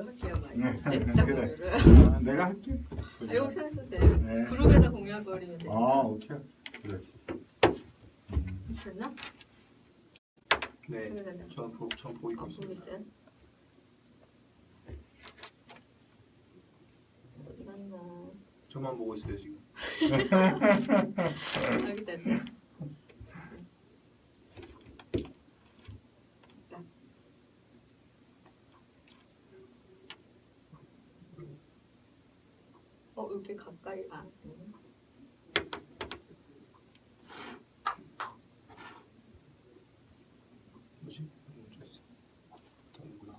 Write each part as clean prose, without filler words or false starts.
할게요, 많이. 그래. 내가 할게. 이렇게 해도 돼. 네. 그룹에다 공유해버리면 돼. 오케이. 그러시죠. 됐나? 네, 그러면 전 보이고 보고 있습니다. 있어요? 어디 갔나? 저만 보고 있어요 지금. 여기 됐다. 이렇게 가까이 안. 뭐지? 줬어. 다는구나.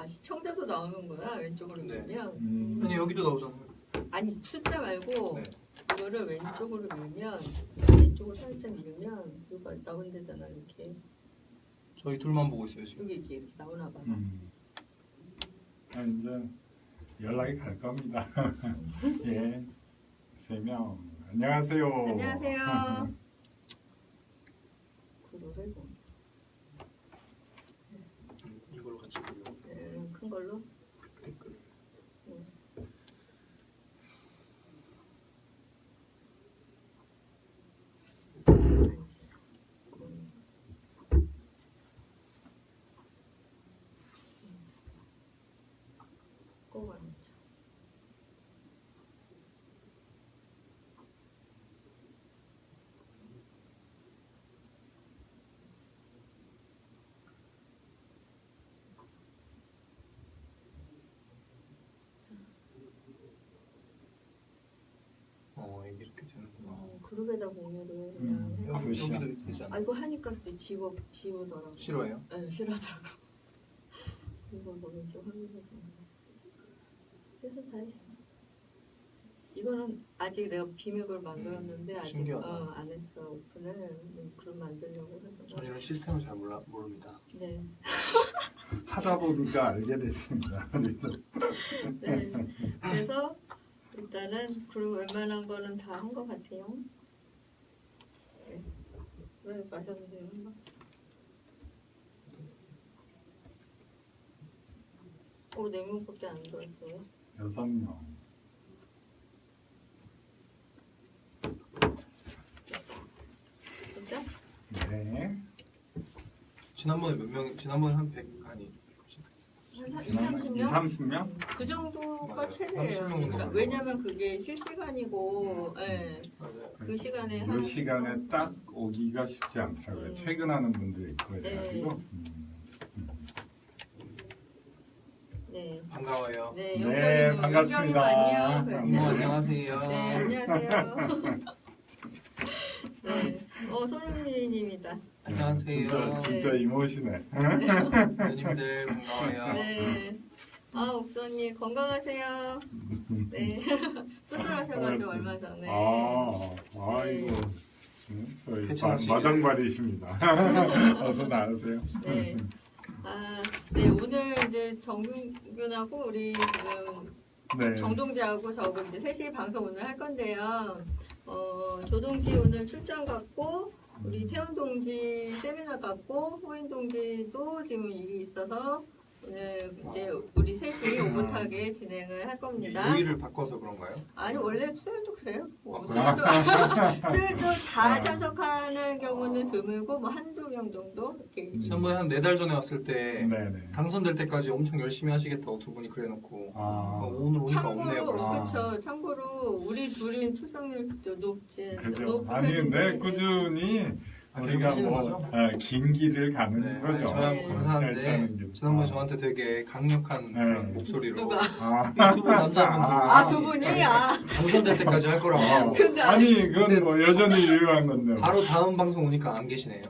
시청자도 나오는구나. 왼쪽으로 네. 밀면. 아니 여기도 나오잖아요. 아니 숫자 말고 네. 이거를 왼쪽으로 밀면 왼쪽으로 살짝 밀면 이거 나온대잖아. 이렇게 저희 둘만 보고 있어요 지금. 여기 이렇게 나오나 봐. 이제 연락이 갈 겁니다. 예, 3명. 안녕하세요. 안녕하세요. 그룹을 이걸로 같이 보려고. 큰 걸로. 댓글. 꼭 앉아. 이렇게 되는구나. 그룹에다 공유를 그냥 해. 여기도 되지 않아요? 이거 하니까 또 지우더라고. 싫어해요? 네, 싫어하더라고. 이거 뭐 왼쪽 화면에서 그래서 다 했어. 이거는 아직 내가 비밀을 만들었는데 아직 신기하다. 안 했어. 오픈을 그룹 만들려고 저는 하다가. 이런 시스템을 잘 모릅니다. 네. 하다 보니까 알게 됐습니다. 네. 그래서 일단은 그룹 웬만한 거는 다 한 것 같아요. 네. 왜 마셨는데요? 오, 4명밖에 안 들었어요. 6명. 진짜? 네. 지난번에 몇 명? 지난번에 한 100 아니. 한 2, 30명? 2, 30명? 그 정도가 맞아요. 최대예요. 30명 그러니까 정도. 왜냐면 그게 실시간이고, 예. 맞아요. 그 시간에 이 시간에 딱 오기가 쉽지 않더라고요. 퇴근하는 분들이 있고 해가지고. 네. 반가워요. 네, 네, 영경이 반갑습니다. 안녕. 안녕하세요. 네, 안녕하세요. 네, 손흥민님이다. 안녕하세요. 진짜 이모시네. 누님들 반가워요. 네. 옥선님 건강하세요. 네. 수술하셔가지고 얼마 전에. 아이고. 저희 괜찮으시게요? 마당발이십니다. 어서 나오세요. 네. 네, 오늘 이제 정균하고 우리 지금 네. 정동재하고 저하고 이제 3시에 방송 오늘 할 건데요. 조동지 오늘 출장 갔고, 우리 태훈 동지 세미나 갔고, 호인 동지도 지금 일이 있어서 오늘 이제 우리 셋이 오붓하게 진행을 할 겁니다. 요일을 바꿔서 그런가요? 아니 원래 수요일도 그래요. 그래요? 수요일도 다 참석하는 경우는 드물고 뭐 한두 명 정도 이렇게. 지난번에 한 4달 전에 왔을 때 네네. 당선될 때까지 엄청 열심히 하시겠다고 두 분이 그래놓고 오늘 오니까 없네요. 참고로 벌써. 그렇죠. 참고로 우리 둘이 출석률도 높지. 그죠. 아니 근데 꾸준히 우리가 하시는 뭐 거죠? 긴 길을 가는 네, 거죠. 저야 네. 감사한데 지난번에 저한테 되게 강력한 그런 목소리로 누가? 유튜브 남자분들 그분이 당선될 때까지 할 거라고. 근데 아니 그건 뭐 여전히 유효한 건데. 바로 다음 방송 오니까 안 계시네요.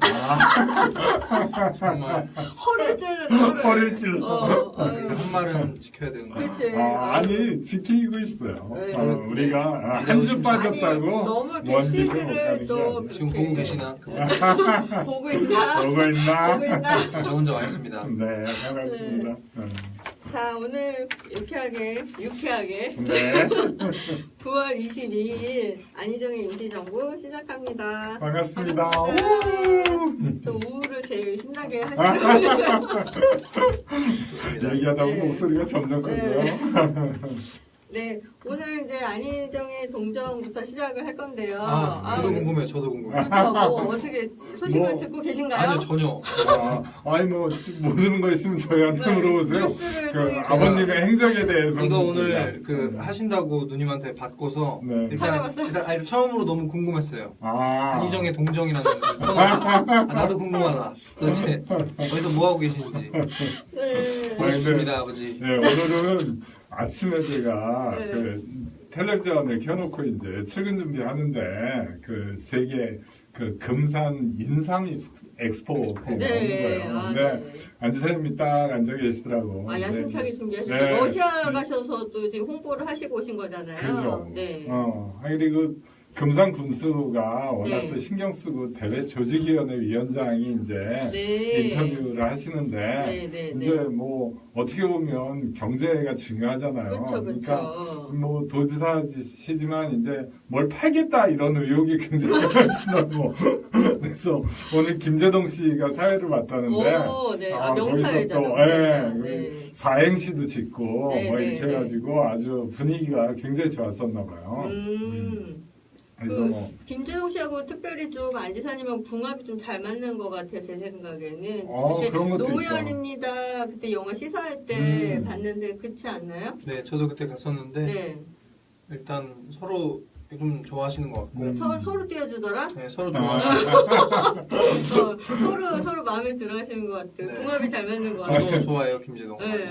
정말 허를 찔러. 허를 찔러. 한 말은 지켜야 되는 거예요. 그렇지. 아니 지키고 있어요. 네. 우리가 네. 한 주 아니, 빠졌다고 너무 이렇게 먼지를 못 시기를 가는 게 또 아니에요. 지금 보고 계시나? 보고 있나? 보고 있나? 보고 있나? 저 혼자 와 있습니다. 네, 반갑습니다. 자, 오늘 유쾌하게 네. 9월 22일 안희정의 임시정부 시작합니다. 반갑습니다. 저 우울을 제일 신나게 하시는 얘기하다 보면 네. 목소리가 점점 커져요. 네, 오늘 이제 안희정의 동정부터 시작을 할 건데요. 저도 네. 궁금해요. 저도 궁금해요. 그렇죠. 뭐 어떻게 소식을 뭐, 듣고 계신가요? 아니요, 전혀. 아니 뭐 모르는 거 있으면 저희한테 네, 물어보세요. 뉴스를 그 통해서 아버님의 행적에 대해서 이거 오늘 하신다고 누님한테 받고서 네. 찾아봤어요? 일단 처음으로 너무 궁금했어요. 아 안희정의 동정이라는 코너가 나도 궁금하다. 도대체 어디서 뭐 하고 계시는지 네. 보고 싶습니다, 아버지. 네, 오늘은 아침에 제가 네. 그 텔레비전을 켜놓고 이제 출근 준비하는데 그 세계 그 금산 인삼 엑스포가 오는 거예요. 근데 안지사님이 딱 앉아 계시더라고. 야심차게 준비하시고 네. 러시아 가셔서 또 지금 홍보를 하시고 오신 거잖아요. 그죠. 네. 아니 그 금산 군수가 워낙 네. 또 신경 쓰고 대회 조직위원회 위원장이 이제 네. 인터뷰를 하시는데 네. 이제 뭐 어떻게 보면 경제가 중요하잖아요. 그렇죠. 그러니까 뭐 도지사시지만 이제 뭘 팔겠다 이런 의욕이 굉장히 많으시다고. 그래서 오늘 김재동 씨가 사회를 맡았는데 오, 네. 거기서 또 명사회잖아요. 사행시도 짓고 뭐 네, 이렇게 네. 해가지고 아주 분위기가 굉장히 좋았었나 봐요. 그래서 뭐 김재동 씨하고 특별히 좀 안지사님은 궁합이 좀 잘 맞는 것 같아요. 제 생각에는. 그때 그런 것도 노무현입니다. 그때 영화 시사할 때 음. 봤는데 그렇지 않나요? 네, 저도 그때 갔었는데 네. 일단 서로 좀 좋아하시는 것 같고 서로 띄워주더라? 네, 서로 좋아하시고 서로 마음에 들어 하시는 것 같아요. 네. 궁합이 잘 맞는 것 같아요. 저도 좋아해요, 김재동. 네.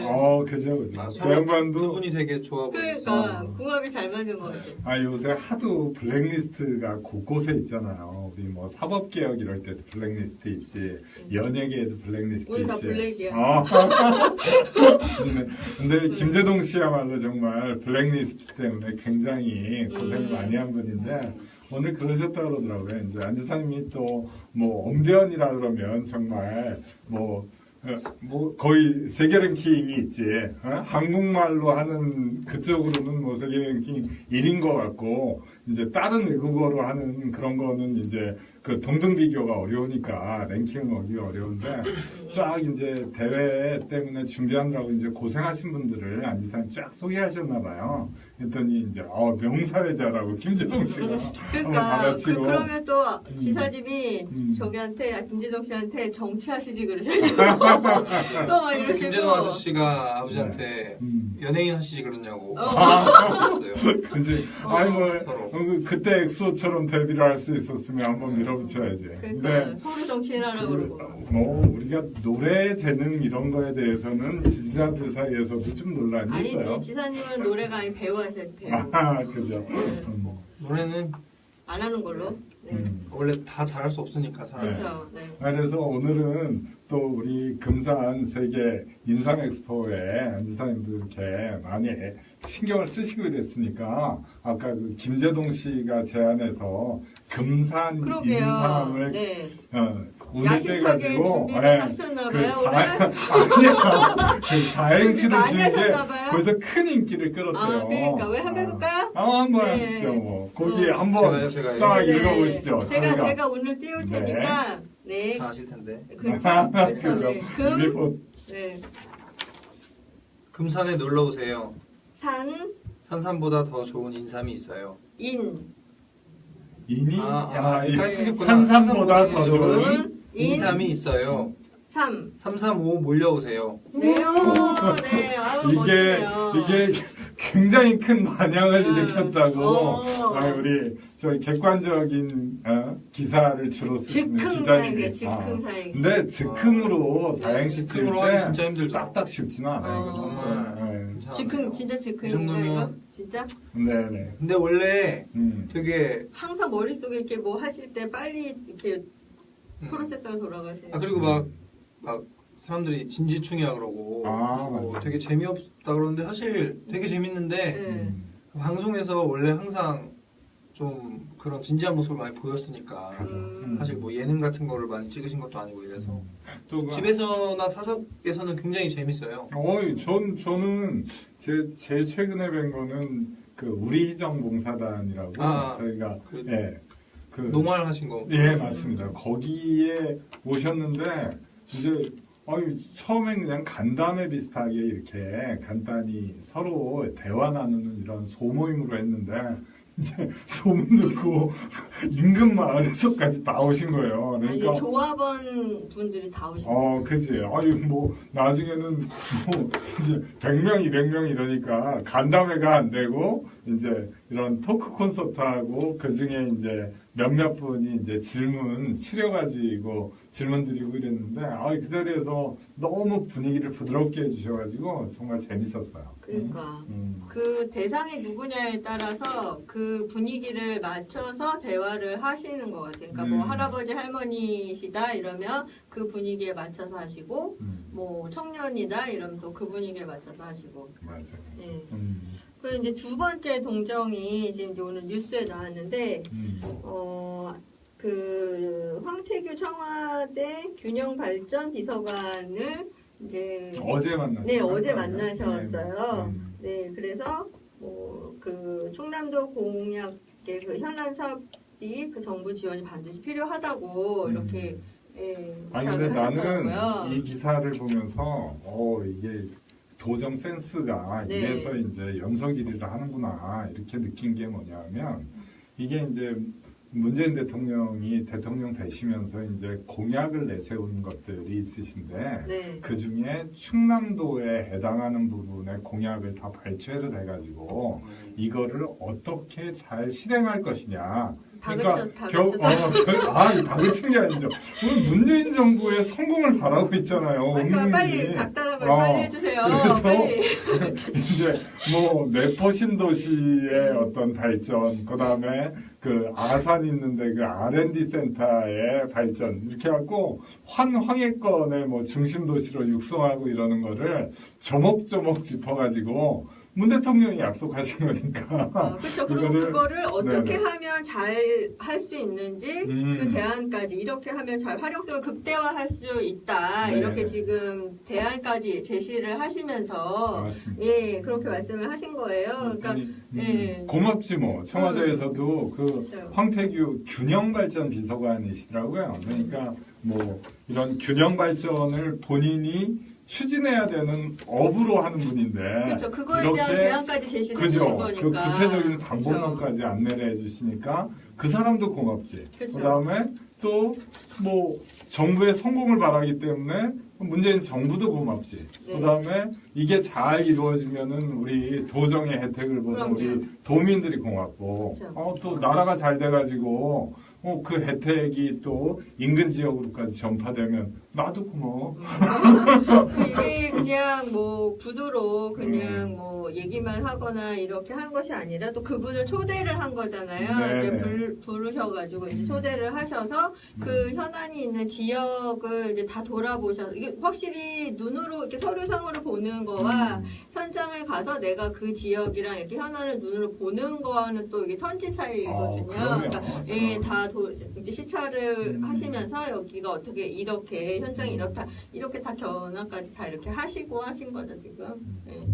그죠. 그 서로 양반도 두 분이 되게 좋아 보였어요. 그러니까 궁합이 잘 맞는 것 같아요. 요새 하도 블랙리스트가 곳곳에 있잖아요. 우리 뭐 사법개혁 이럴 때도 블랙리스트 있지, 연예계에도 블랙리스트 우리 있지. 다 블랙이야. 근데 김재동 씨야말로 정말 블랙리스트 때문에 굉장히 고생을 많이 한 분인데 오늘 그러셨다 그러더라고요. 이제 안지사님이 또 뭐 언변이라 그러면 정말 뭐 거의 세계 랭킹이 있지. 한국말로 하는 그쪽으로는 뭐 세계 랭킹 1인 것 같고 이제 다른 외국어로 하는 그런 거는 이제 그 동등 비교가 어려우니까 랭킹을 먹기가 어려운데 쫙 이제 대회 때문에 준비하느라고 이제 고생하신 분들을 안지사님 쫙 소개하셨나 봐요. 그랬더니 이제 명사회자라고 김재동 씨가 그러니까 받아치고 그러면 또 지사님이 저기한테 김재동 씨한테 정치하시지 그러잖아요. 또 막 이러시고 김재동 아저씨가 아버지한테 연예인 하시지 그러냐고 어. 그랬어요. 그지. 그때 엑소처럼 데뷔를 할 수 있었으면 한번 밀어붙여야지. 그러니까 서로 정치인하라고 그러고. 뭐 우리가 노래 재능 이런 거에 대해서는 지지자들 사이에서도 좀 논란이 있어요. 아니지 지사님은 노래가 아니 배우 하셔야지 배우. 그죠. 노래는 안 하는 걸로. 네. 원래 다 잘할 수 없으니까 사람이. 그렇죠. 네. 그래서 오늘은 또 우리 금산 세계 인삼 엑스포에 안지사님도 이렇게 많이 신경을 쓰시고 이랬으니까 아까 그 김재동 씨가 제안해서 금산 그러게요. 인삼을 네. 운영해가지고 준비를 하셨나봐요 오늘. 그 사행시를 많이 주는 게 하셨나봐요. 거기서 큰 인기를 끌었대요. 그러니까 왜 한번 해볼까요? 한번 네. 하시죠. 뭐 거기 한번 제가요? 딱 네. 읽어보시죠. 제가 오늘 띄울 테니까 네. 다 아실 텐데. 그렇죠. 그죠. 네. 금. 리포트. 네. 금산에 놀러 오세요. 산. 산삼보다 더 좋은 인삼이 있어요. 인. 인이 헷갈리겠구나. 산삼보다 더 산삼보다 좋은 좋은. 인. 인삼이 있어요. 3. 335 몰려오세요. 네. 네. 아우 멋지네요. 이게 굉장히 큰 반향을 일으켰다고 어. 우리 저희 객관적인 기사를 주로 쓰시는 기자님이. 즉흥 사행. 근데 즉흥으로 사행시 쓸 즉흥으로 하기 때 진짜 힘들죠. 딱딱 쉽지는 않아요. 이거 정말. 즉흥 진짜 즉흥인가요? 이 정도면- 이거? 진짜? 네네. 근데 원래 되게 항상 머릿속에 이렇게 뭐 하실 때 빨리 이렇게 프로세스가 돌아가시는. 그리고 막 사람들이 진지충이야 그러고 맞아. 되게 재미없다 그러는데 사실 되게 재밌는데 네. 방송에서 원래 항상 좀 그런 진지한 모습을 많이 보였으니까 그죠. 사실 뭐 예능 같은 거를 많이 찍으신 것도 아니고 이래서 또 그- 집에서나 사석에서는 굉장히 재밌어요. 저는 제일 최근에 뵌 거는 그 우리 희정 봉사단이라고 저희가 그 그 농활 하신 거. 예, 맞습니다. 거기에 오셨는데 이제 처음엔 그냥 간담회 비슷하게 이렇게 간단히 서로 대화 나누는 이런 소모임으로 했는데 이제 소문 듣고 인근 마을에서까지 다 오신 거예요. 그러니까 조합원 분들이 다 오신 거예요. 그지. 뭐 나중에는 뭐 이제 100명, 200명 이러니까 간담회가 안 되고 이제 이런 토크 콘서트하고 그 중에 이제 몇몇 분이 이제 질문 치려가지고 질문 드리고 이랬는데 그 자리에서 너무 분위기를 부드럽게 해주셔가지고 정말 재밌었어요. 그러니까 그 대상이 누구냐에 따라서 그 분위기를 맞춰서 대화를 하시는 것 같아요. 그러니까 뭐 할아버지 할머니시다 이러면 그 분위기에 맞춰서 하시고 뭐 청년이다 이러면 또 그 분위기에 맞춰서 하시고. 맞아요. 네. 그리고 이제 두 번째 동정이 지금 이제 오늘 뉴스에 나왔는데 그 황태규 청와대 균형발전 비서관을 이제 어제 만났어요. 네, 어제 만나셨어요. 네, 그래서 뭐 그 충남도 공약의 그 현안 사업이 그 정부 지원이 반드시 필요하다고 이렇게 아니 근데 나는 하셨더라고요. 이 기사를 보면서 이게 도정 센스가 네. 이래서 이제 연석일이를 하는구나 이렇게 느낀 게 뭐냐면 이게 이제 문재인 대통령이 대통령 되시면서 이제 공약을 내세운 것들이 있으신데 네. 그 중에 충남도에 해당하는 부분의 공약을 다 발췌를 해가지고 이거를 어떻게 잘 실행할 것이냐. 다그친 게 아니죠. 오늘 문재인 정부의 성공을 바라고 있잖아요. 그러니까 빨리 닥달하면 빨리 해주세요. 그래서 빨리. 이제 뭐 내포 신도시의 어떤 발전, 그 다음에 그 아산 있는데 그 R&D 센터의 발전 이렇게 하고 황해권의 뭐 중심 도시로 육성하고 이러는 거를 조목조목 짚어가지고. 문 대통령이 약속하신 거니까. 그렇죠. 그리고 그거를 어떻게 하면 잘 할 수 있는지 그 대안까지 이렇게 하면 잘 활용성을 극대화할 수 있다. 네. 이렇게 지금 대안까지 제시를 하시면서 맞습니다. 그렇게 말씀을 하신 거예요. 그러니까 고맙지 뭐. 청와대에서도 그 그렇죠. 황태규 균형 발전 비서관이시더라고요. 그러니까 뭐 이런 균형 발전을 본인이 추진해야 되는 업으로 하는 분인데 그렇죠. 그거에 대한 대안까지 제시해 주신 거니까. 그 구체적인 방법론까지 안내를 해주시니까 그 사람도 고맙지. 그렇죠. 그다음에 또 뭐 정부의 성공을 바라기 때문에 문재인 정부도 고맙지. 네. 그다음에 이게 잘 이루어지면은 우리 도정의 혜택을 보는 그럼요. 우리 도민들이 고맙고 그렇죠. 또 나라가 잘 돼가지고 그 혜택이 또 인근 지역으로까지 전파되면 나도 고마워. 이게 그냥 뭐 구두로 그냥 뭐 얘기만 하거나 이렇게 하는 것이 아니라 또 그분을 초대를 한 거잖아요. 네. 이제 부르셔가지고 이제 초대를 하셔서 그 현안이 있는 지역을 이제 다 돌아보셔서 이게 확실히 눈으로 이렇게 서류상으로 보는 거와 현장을 가서 내가 그 지역이랑 이렇게 현안을 눈으로 보는 거와는 또 이게 천지 차이거든요. 그러니까 다 이제 시찰을 하시면서 여기가 어떻게 이렇게 현장이 이렇다 이렇게 다 견학까지 다 이렇게 하시고 하신 거죠 지금. 네.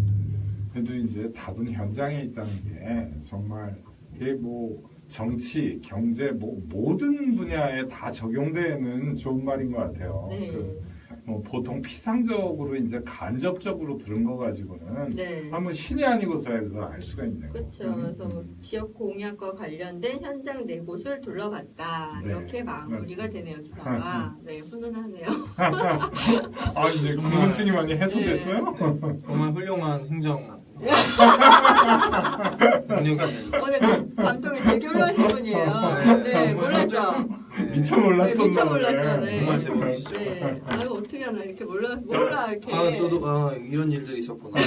그래도 이제 답은 현장에 있다는 게 정말 이게 뭐 정치, 경제 뭐 모든 분야에 다 적용되는 좋은 말인 것 같아요. 네. 뭐 보통 피상적으로 이제 간접적으로 들은 거 가지고는 네. 한번 신이 아니고서야 그걸 알 수가 있네요. 그렇죠. 그래서 뭐 지역 공약과 관련된 현장 네 곳을 둘러봤다. 네, 이렇게 마무리가 맞습니다. 되네요. 기사가. 네, 훈훈하네요. 이제 궁금증이 많이 해소됐어요? 정말 훌륭한 행정 능력이네요. 오늘 감독이 되게 훌륭하신 분이에요. 네, 몰랐죠? 미처 몰랐었나 네, 미처 몰랐죠. 네. 정말 재밌으시죠. 네. 어떻게 하나 이렇게 몰라 이렇게. 저도 이런 일들이 있었구나.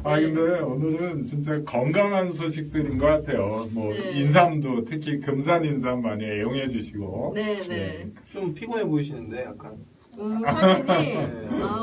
근데 오늘은 진짜 건강한 소식들인 것 같아요. 뭐 네. 인삼도 특히 금산 인삼 많이 애용해 주시고. 네. 좀 피곤해 보이시는데 약간 사진이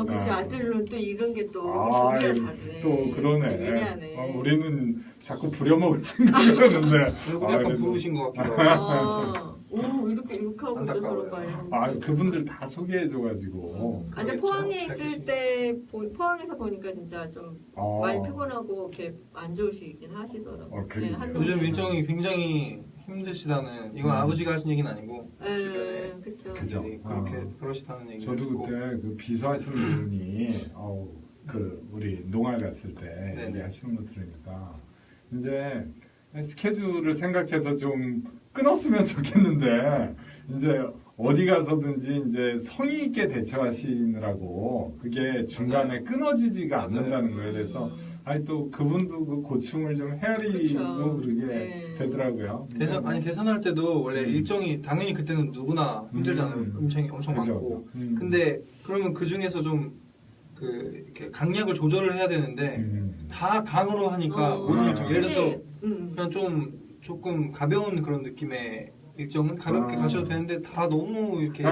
그치 아들은 또 이런 게또 우리랑 다르네. 또 그러네. 예리하네. 우리는 자꾸 부려먹을 생각이었는데. 얼굴이 약간 그래도- 부으신 것 같기도 하고. 오 이렇게 하고 있어 안타까워요. 서로가. 그분들 다 소개해줘가지고. 근데 그렇죠. 포항에 있을 알겠습니다. 때 포항에서 보니까 진짜 좀 아, 많이 피곤하고 이렇게 안 좋으시긴 하시더라고요. 그래요? 한동안. 요즘 일정이 굉장히 힘드시다는 이건 아버지가 하신 얘기는 아니고 주변에 그렇죠. 그죠. 분들이 그렇게 그러시다는 얘기를 저도 듣고 그때 그 비서하시는 분이 우리 농활 갔을 때 네. 얘기하시는 거 들으니까 이제 스케줄을 생각해서 좀 끊었으면 좋겠는데 이제 어디 가서든지 이제 성의 있게 대처하시느라고 그게 중간에 끊어지지가 맞아요. 않는다는 거에 대해서 또 그분도 그 고충을 좀 헤아리고 그쵸. 그러게 네. 되더라고요. 대선할 때도 원래 일정이 당연히 그때는 누구나 힘들잖아요. 엄청 그죠. 많고. 근데 그러면 그 중에서 좀 이렇게 강약을 조절을 해야 되는데 다 강으로 하니까 모든 일정 예를 들어서 그냥 조금 가벼운 그런 느낌의 일정은 가볍게 가셔도 되는데 다 너무 이렇게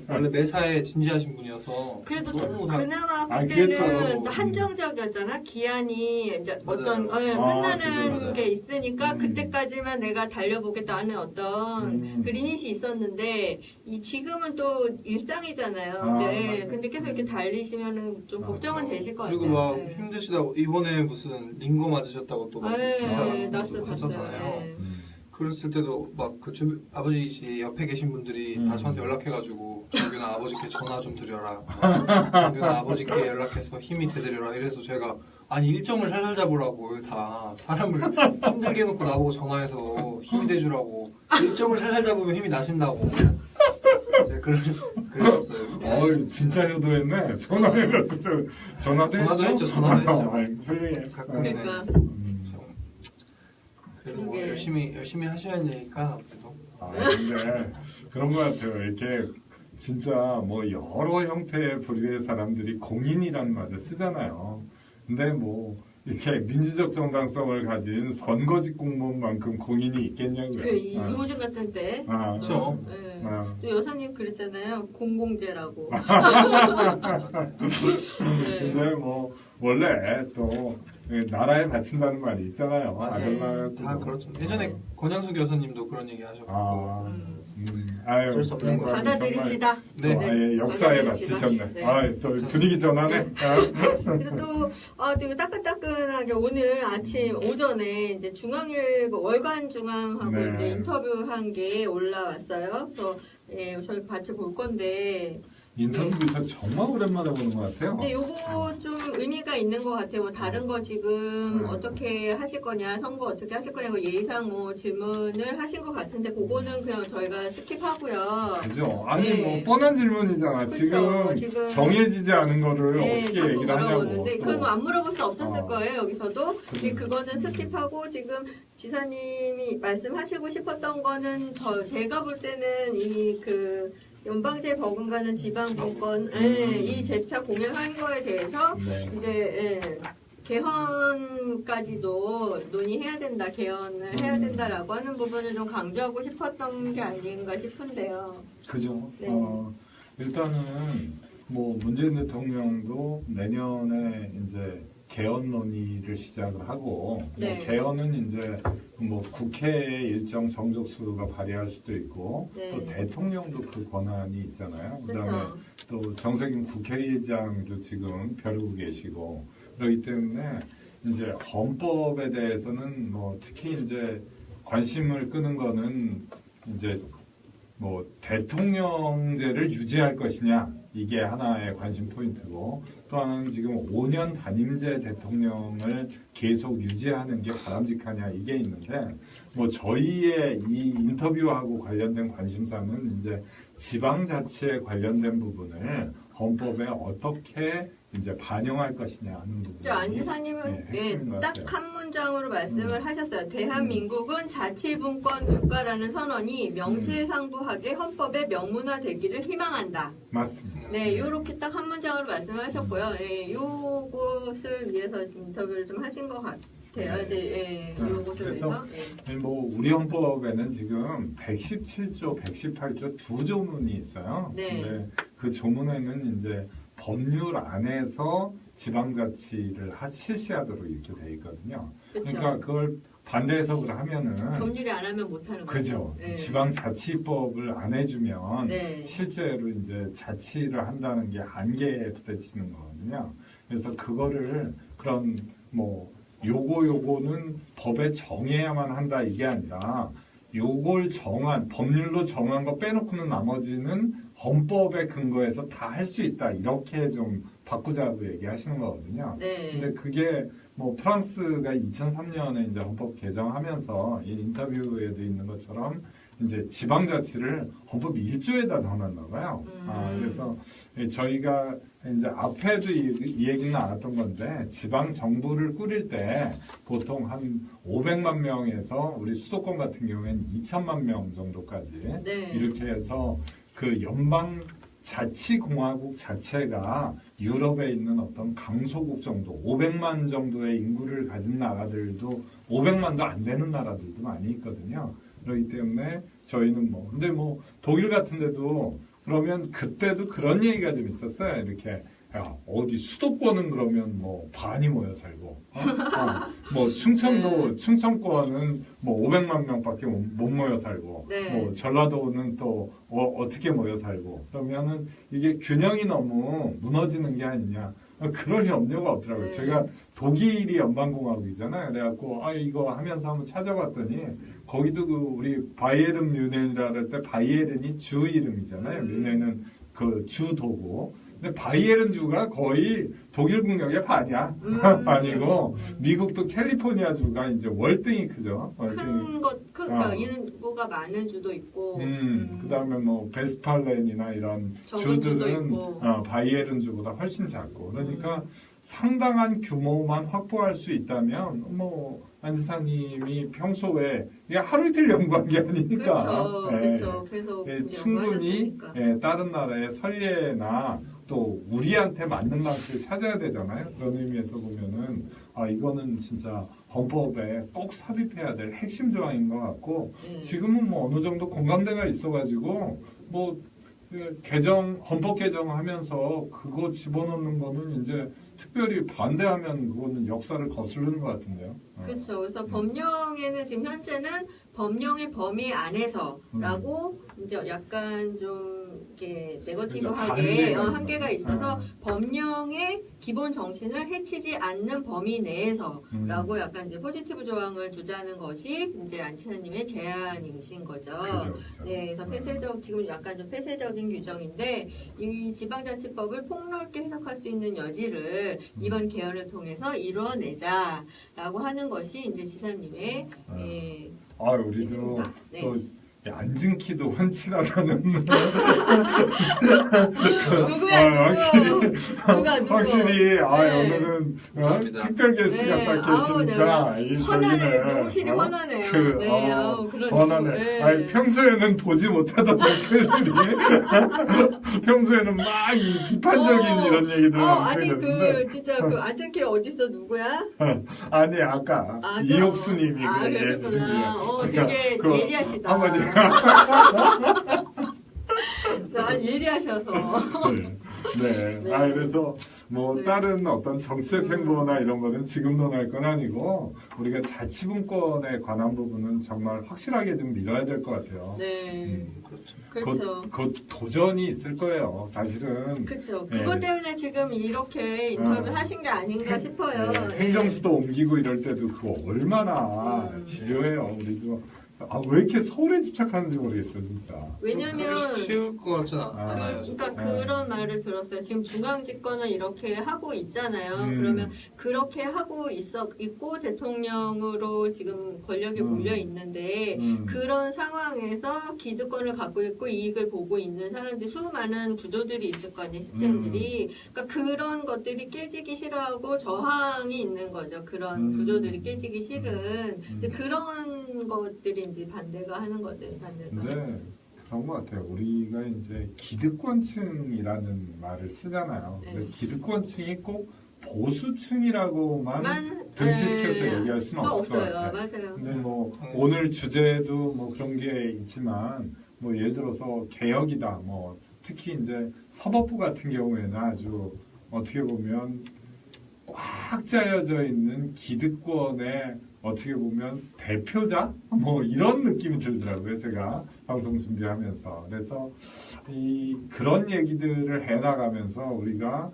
원래 매사에 진지하신 분이어서 그래도 너무 그나마 그게 그때는 또, 한정적이었잖아. 기한이 이제 어떤 맞아요. 끝나는 그죠. 게 있으니까 음. 그때까지만 내가 달려보겠다 하는 어떤 그 리밋이 있었는데 지금은 또 일상이잖아요. 네. 맞아요. 근데 계속 이렇게 달리시면은 좀 걱정은 되실 것 같아요. 그리고 막 네. 힘드시다고 이번에 무슨 링거 맞으셨다고 또 막 기사 봤어요. 봤었잖아요. 네. 그랬을 때도 막 아버지 옆에 계신 분들이 다 저한테 연락해가지고 정균아 아버지께 전화 좀 드려라. 정균아 아버지께 연락해서 힘이 되드려라. 이래서 제가 아니 일정을 살살 잡으라고 다 사람을 힘들게 해놓고 나보고 전화해서 힘이 돼주라고 일정을 살살 잡으면 힘이 나신다고 제가 그랬었어요. 진짜 효도했네. 전화해갖고 전화도 했죠. 전화도 했죠. 훌륭해. 가끔은 그러니까 그래도 뭐 그게. 열심히 하셔야 되니까 그래도 근데 그런 것 같아요. 이렇게 진짜 뭐 여러 형태의 부류의 사람들이 공인이라는 말을 쓰잖아요. 근데 뭐 이렇게 민주적 정당성을 가진 선거직 공무원만큼 공인이 있겠냐고요. 요즘 같은 때. 그렇죠. 네. 아. 또 여사님 그랬잖아요. 공공재라고. 네. 근데 뭐 원래 또 나라에 바친다는 말이 있잖아요. 맞아요. 아들나라 다 그렇죠. 예전에 권양숙 여사님도 그런 얘기 하셨고 아유, 어쩔 수 없는 그런 거야. 거는 받아들이시다. 네. 정말 아예 역사에 받아들이시다. 바치셨네. 네. 또 분위기 전환해. 그래서 또 따끈따끈하게 오늘 아침 오전에 이제 중앙일보 월간 중앙하고 네. 이제 인터뷰한 게 올라왔어요. 그래서 저희 같이 볼 건데. 인터뷰에서 정말 오랜만에 보는 것 같아요. 근데 요거 좀 의미가 있는 것 같아요. 뭐 다른 거 지금 어떻게 하실 거냐, 선거 어떻게 하실 거냐고 예상 질문을 하신 것 같은데 그거는 그냥 저희가 스킵하고요. 그죠? 아니 네. 뭐 뻔한 질문이잖아. 그쵸, 지금 정해지지 않은 거를 어떻게 자꾸 얘기를 하냐고. 물어보는데 그건 뭐안 물어볼 수 없었을 어. 거예요. 여기서도 그거는 스킵하고 지금 지사님이 말씀하시고 싶었던 거는 제가 볼 때는 연방제 버금가는 지방분권 이 재차 공약한 거에 대해서 네. 이제 개헌까지도 논의해야 된다, 개헌을 해야 된다라고 하는 부분을 좀 강조하고 싶었던 게 아닌가 싶은데요. 그죠. 네. 일단은 뭐 문재인 대통령도 내년에 이제 개헌 논의를 시작을 하고 네. 뭐 개헌은 이제 뭐 국회의 일정 정족수가 발의할 수도 있고 네. 또 대통령도 그 권한이 있잖아요. 그다음에 그렇죠. 또 정세균 국회의장도 지금 벼르고 계시고 그렇기 때문에 이제 헌법에 대해서는 뭐 특히 이제 관심을 끄는 거는 이제 뭐 대통령제를 유지할 것이냐 이게 하나의 관심 포인트고 또 하나는 지금 5년 단임제 대통령을 계속 유지하는 게 바람직하냐 이게 있는데 뭐 저희의 이 인터뷰하고 관련된 관심사는 이제 지방자치에 관련된 부분을 헌법에 어떻게 이제 반영할 것이냐 하는 부분이 안 지사님은 핵심인 것 같아요. 딱 한 문장으로 말씀을 하셨어요. 대한민국은 자치분권 국가라는 선언이 명실상부하게 헌법에 명문화되기를 희망한다. 맞습니다. 네, 요렇게 딱 한 문장으로 말씀을 하셨고요. 요것을 위해서 지금 인터뷰를 좀 하신 것 돼야지. 예. 요것을 그래서 위해서. 예. 뭐 우리 헌법에는 지금 117조, 118조 두 조문이 있어요. 네. 근데 그 조문에는 이제 법률 안에서 지방자치를 실시하도록 이렇게 돼 있거든요. 그렇죠. 그러니까 그걸 반대 해석을 하면은 법률이 안 하면 못 하는 거죠. 그죠. 네. 지방자치법을 안 해주면 네. 실제로 이제 자치를 한다는 게 한계에 부딪히는 거거든요. 그래서 그거를 그런 뭐 요거는 법에 정해야만 한다 이게 아니라 요걸 정한 법률로 정한 거 빼놓고는 나머지는 헌법에 근거해서 다 할 수 있다 이렇게 좀 바꾸자고 얘기하시는 거거든요. 네. 근데 그게 뭐 프랑스가 2003년에 이제 헌법 개정하면서 이 인터뷰에도 있는 것처럼 이제 지방자치를 헌법 1조에다 넣어놨나 봐요. 그래서 저희가 이제 앞에도 이 얘기는 나왔던 건데 지방 정부를 꾸릴 때 보통 한 500만 명에서 우리 수도권 같은 경우에는 2천만 명 정도까지 네. 이렇게 해서 그 연방 자치공화국 자체가 유럽에 있는 어떤 강소국 정도 500만 정도의 인구를 가진 나라들도 500만도 안 되는 나라들도 많이 있거든요. 그렇기 때문에 저희는 뭐 근데 뭐 독일 같은 데도 그러면 그때도 그런 얘기가 좀 있었어요. 이렇게 야, 어디 수도권은 그러면 뭐 반이 모여 살고 뭐 충청권은 뭐 500만 명밖에 못 모여 살고 네. 뭐 전라도는 또 어떻게 모여 살고 그러면은 이게 균형이 너무 무너지는 게 아니냐. 그럴 염려가 없더라고요. 네. 제가 독일이 연방공화국이잖아요. 그래갖고 이거 하면서 한번 찾아봤더니 거기도 그 우리 바이에른 뮌헨이라 할 때 바이에른이 주 이름이잖아요. 뮌헨은 그 주도고. 근데 바이에른 주가 거의 독일 국력의 반이야. 아니고 미국도 캘리포니아 주가 이제 월등히 크죠. 그러니까 인구가 많은 주도 있고. 그다음에 뭐 베스팔렌이나 이런 적은 주도 주들은 있고. 바이에른 주보다 훨씬 작고. 그러니까 상당한 규모만 확보할 수 있다면 뭐 안지사님이 평소에 이게 하루 이틀 연구한 게 아니니까. 그렇죠. 예. 그렇죠. 그래서 예, 충분히 다른 나라의 선례나 또 우리한테 맞는 방식을 찾아야 되잖아요. 그런 의미에서 보면은 이거는 진짜 헌법에 꼭 삽입해야 될 핵심 조항인 것 같고 지금은 뭐 어느 정도 공감대가 있어가지고 뭐 헌법 개정하면서 그거 집어넣는 거는 이제 특별히 반대하면 그거는 역사를 거스르는 것 같은데요. 그렇죠. 그래서 법령에는 지금 현재는 법령의 범위 안에서라고 이제 약간 좀 이렇게 네거티브하게 한계가 있어서 법령의 기본 정신을 해치지 않는 범위 내에서라고 약간 이제 포지티브 조항을 두자는 것이 이제 안치사님의 제안이신 거죠. 그렇죠. 네, 그래서 지금 약간 좀 폐쇄적인 규정인데 이 지방자치법을 폭넓게 해석할 수 있는 여지를 이번 개헌을 통해서 이뤄내자라고 하는 것이 이제 지사님의 우리도 네. 또 앉은 키도 훤칠하다는 누구야? 확실히 네. 오늘은 특별 게스트가 네. 딱 계시니까 헌하네. 녹음실이 헌하네요. 헌하네. 네. 평소에는 보지 못하던 댓글들이 평소에는 막 이 비판적인 이런 얘기들 아니 진짜 앉은 키 어딨어 누구야? 아니 아까 이옥수님이 얘기해 주신 게 되게 예리하시다. 한마디 예리하셔서. 네. 그래서 뭐 다른 어떤 정치적 행보나 이런 거는 지금 논할 건 아니고 우리가 자치분권에 관한 부분은 정말 확실하게 좀 밀어야 될 것 같아요. 네. 그렇죠. 곧 도전이 있을 거예요. 사실은. 그렇죠. 그것 때문에 지금 이렇게 인터뷰 하신 게 아닌가 싶어요. 행정수도 옮기고 이럴 때도 그거 얼마나 지겨해요. 우리도. 왜 이렇게 서울에 집착하는지 모르겠어요, 진짜. 왜냐면 쉬울 것 같진 않아요. 그러니까 그런 말을 들었어요. 지금 중앙집권을 이렇게 하고 있잖아요. 그러면 그렇게 하고 있고 대통령으로 지금 권력이 몰려 있는데 그런 상황에서 기득권을 갖고 있고 이익을 보고 있는 사람들이 수많은 구조들이 있을 거 아니에요, 시스템들이. 그러니까 그런 것들이 깨지기 싫어하고 저항이 있는 거죠. 그런 구조들이 깨지기 싫은. 근데 그런 것들이 이제 반대가 하는 거죠. 반대가. 네, 그런 것 같아요. 우리가 이제 기득권층이라는 말을 쓰잖아요. 근데 기득권층이 꼭 보수층이라고만 등치시켜서 얘기할 수는 없을 것 없어요. 같아요. 맞아요. 근데 오늘 주제도 그런 게 있지만 예를 들어서 개혁이다. 특히 이제 사법부 같은 경우에는 아주 어떻게 보면 꽉 짜여져 있는 기득권의 어떻게 보면 대표자? 이런 느낌이 들더라고요. 제가 방송 준비하면서. 그래서 그런 얘기들을 해나가면서 우리가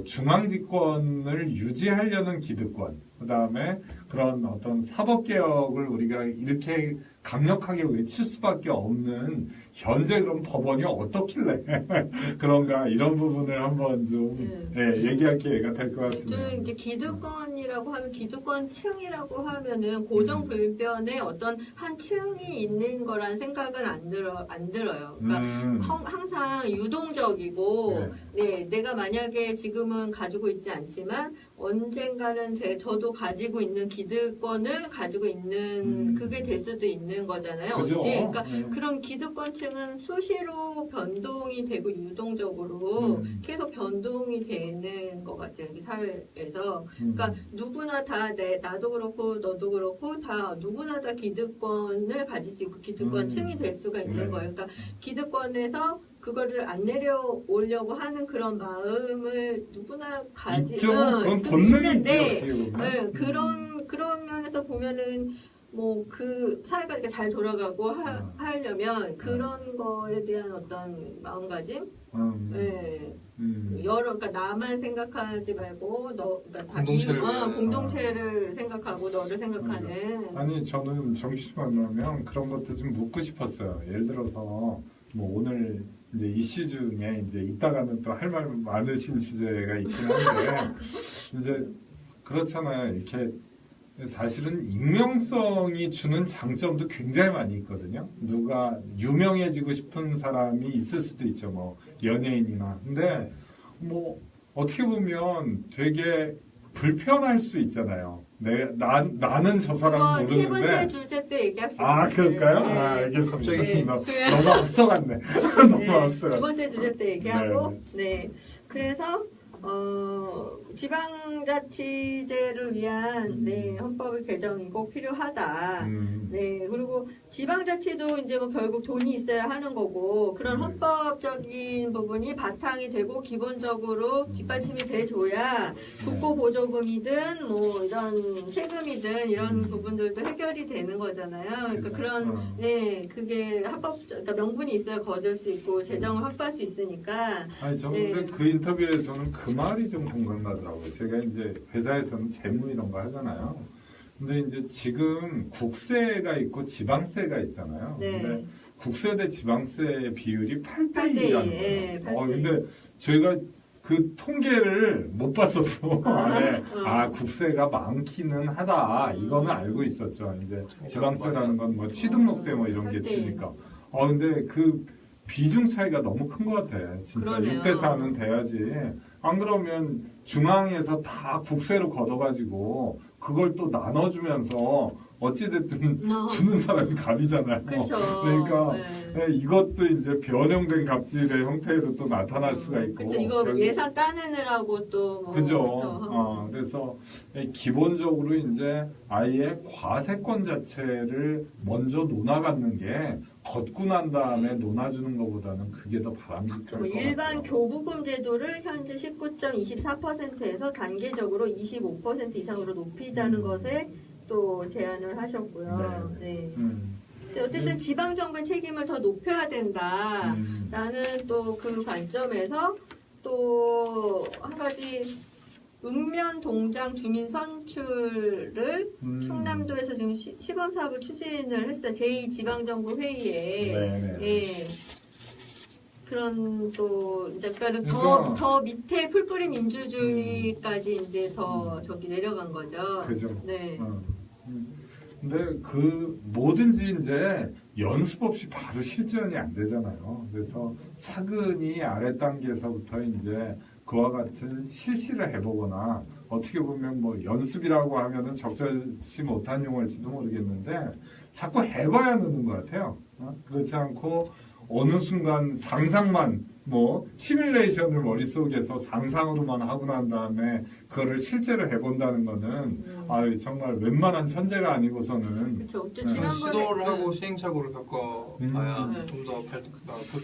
중앙집권을 유지하려는 기득권, 그 다음에 그런 어떤 사법개혁을 우리가 이렇게 강력하게 외칠 수밖에 없는 현재 그런 법원이 어떻길래 그런가 이런 부분을 한번 좀 얘기할 기회가 될 것 같은데. 이제 기득권이라고 하면 기득권층이라고 하면은 고정불변의 어떤 한 층이 있는 거란 생각은 안 들어요. 그러니까 항상 유동적이고 내가 만약에 지금은 가지고 있지 않지만 언젠가는 저도 가지고 있는 기득권을 가지고 있는 그게 될 수도 있는 거잖아요. 그죠? 그러니까 그런 기득권층은 수시로 변동이 되고 유동적으로 계속 변동이 되는 것 같아요. 이 사회에서. 그러니까 누구나 다 나도 그렇고 너도 그렇고 다 누구나 다 기득권을 가질 수 있고 기득권층이 될 수가 있는 거예요. 그러니까 기득권에서 그거를 안 내려오려고 하는 그런 마음을 누구나 있죠. 그건 본능이지. 그런 면에서 보면은 그 사회가 이렇게 잘 돌아가고 하려면 그런 거에 대한 어떤 마음가짐, 그러니까 나만 생각하지 말고 공동체를 생각하고 너를 생각하는. 아니 저는 정규직 만나면 그런 것도 좀 묻고 싶었어요. 예를 들어서 오늘 이제 이슈 중에 이제 이따가는 또 할 말 많으신 주제가 있긴 한데 이제 그렇잖아요. 이렇게 사실은 익명성이 주는 장점도 굉장히 많이 있거든요. 누가 유명해지고 싶은 사람이 있을 수도 있죠. 연예인이나. 근데 어떻게 보면 되게 불편할 수 있잖아요. 나는 저 사람 모르는데. 세 번째 주제 때 얘기합시다. 그럴까요? 네. 알겠습니다. 갑자기 너무 앞서갔네. 너무 앞서갔어. 두 번째 주제 때 얘기하고, 그래서 지방자치제를 위한 헌법 개정이 꼭 필요하다. 그리고 지방자치도 이제 결국 돈이 있어야 하는 거고 그런 헌법적인 부분이 바탕이 되고 기본적으로 뒷받침이 돼줘야 국고보조금이든 이런 세금이든 이런 부분들도 해결이 되는 거잖아요. 그러니까 그게 그러니까 명분이 있어야 거둘 수 있고 재정을 확보할 수 있으니까. 저는 그 인터뷰에서는 그 말이 좀 공감가더라고요. 제가 이제 회사에서는 재무 이런 거 하잖아요. 근데 이제 지금 국세가 있고 지방세가 있잖아요. 근데 국세 대 지방세 비율이 8대2라는 거예요. 근데 저희가 그 통계를 못 봤었어. 국세가 많기는 하다. 이거는 알고 있었죠. 이제 지방세라는 건 취등록세 이런 게 치니까. 근데 그 비중 차이가 너무 큰 것 같아. 진짜 6대 4는 돼야지. 안 그러면 중앙에서 다 국세로 걷어가지고 그걸 또 나눠주면서 어찌됐든 주는 사람이 갑이잖아요. 그쵸. 그러니까 이것도 이제 변형된 갑질의 형태로 또 나타날 수가 있고. 그쵸. 이거 예산 따내느라고 또. 그죠. 그래서 기본적으로 이제 아예 과세권 자체를 먼저 논아갖는 게 걷고 난 다음에 논아주는 것보다는 그게 더 바람직할 것 같아요. 일반 교부금 제도를 현재 19.24%에서 단계적으로 25% 이상으로 높이자는 것에 또 제안을 하셨고요. 어쨌든 지방 정부의 책임을 더 높여야 된다라는 또 그 관점에서 또 한 가지 읍면 동장 주민 선출을 충남도에서 지금 시범 사업을 추진을 했어요. 제2지방정부 회의에. 그런 또 이제 더 밑에 풀뿌리 민주주의까지 이제 더 저기 내려간 거죠. 그죠. 근데 그 뭐든지 이제 연습 없이 바로 실전이 안 되잖아요. 그래서 차근히 아래 단계에서부터 이제 그와 같은 실시를 해보거나 어떻게 보면 연습이라고 하면은 적절치 못한 용어일지도 모르겠는데 자꾸 해봐야 느는 것 같아요. 그렇지 않고 어느 순간 상상만 뭐 시뮬레이션을 머릿속에서 상상으로만 하고 난 다음에 그거를 실제로 해본다는 거는 아유 정말 웬만한 천재가 아니고서는 그렇죠. 네. 지난번에 시도를 하고 시행착오를 겪어봐야 좀 더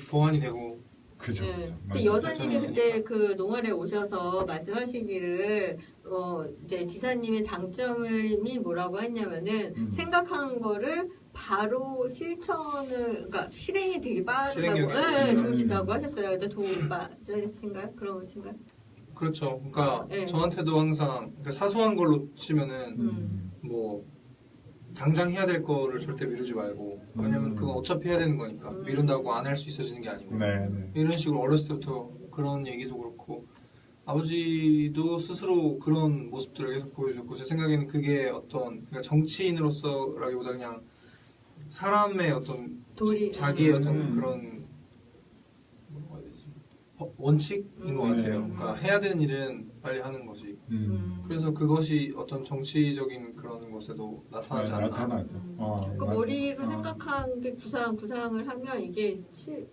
보완이 되고. 그죠. 네. 그죠. 근데 맞아요. 여사님이 그때 그 농활에 오셔서 말씀하시기를 이제 지사님의 장점이 뭐라고 했냐면은 생각한 거를 바로 그러니까 실행이 되게 빠르다고 실행력이 네, 좋으시다. 좋으시다고 하셨어요. 근데 맞으신가요? 그런 것인가요? 그렇죠. 그러니까 네. 저한테도 항상 그러니까 사소한 걸로 치면은 음. 뭐 당장 해야 될 거를 절대 미루지 말고 왜냐면 그거 어차피 해야 되는 거니까 미룬다고 안 할 수 있어지는 게 아니고 네, 네. 이런 식으로 어렸을 때부터 그런 얘기도 그렇고 아버지도 스스로 그런 모습들을 계속 보여줬고 제 생각에는 그게 어떤 그러니까 정치인으로서라기보다 그냥 사람의 어떤 도리. 자기의 어떤 그런 뭐라고 해야 되지? 원칙인 것 같아요. 그러니까 해야 되는 일은 빨리 하는 거지. 그래서 그것이 어떤 정치적인 그런 것에도 나타나지 않나. 나타나죠. 그 맞아요. 머리로 생각한 게 구상을 하면 이게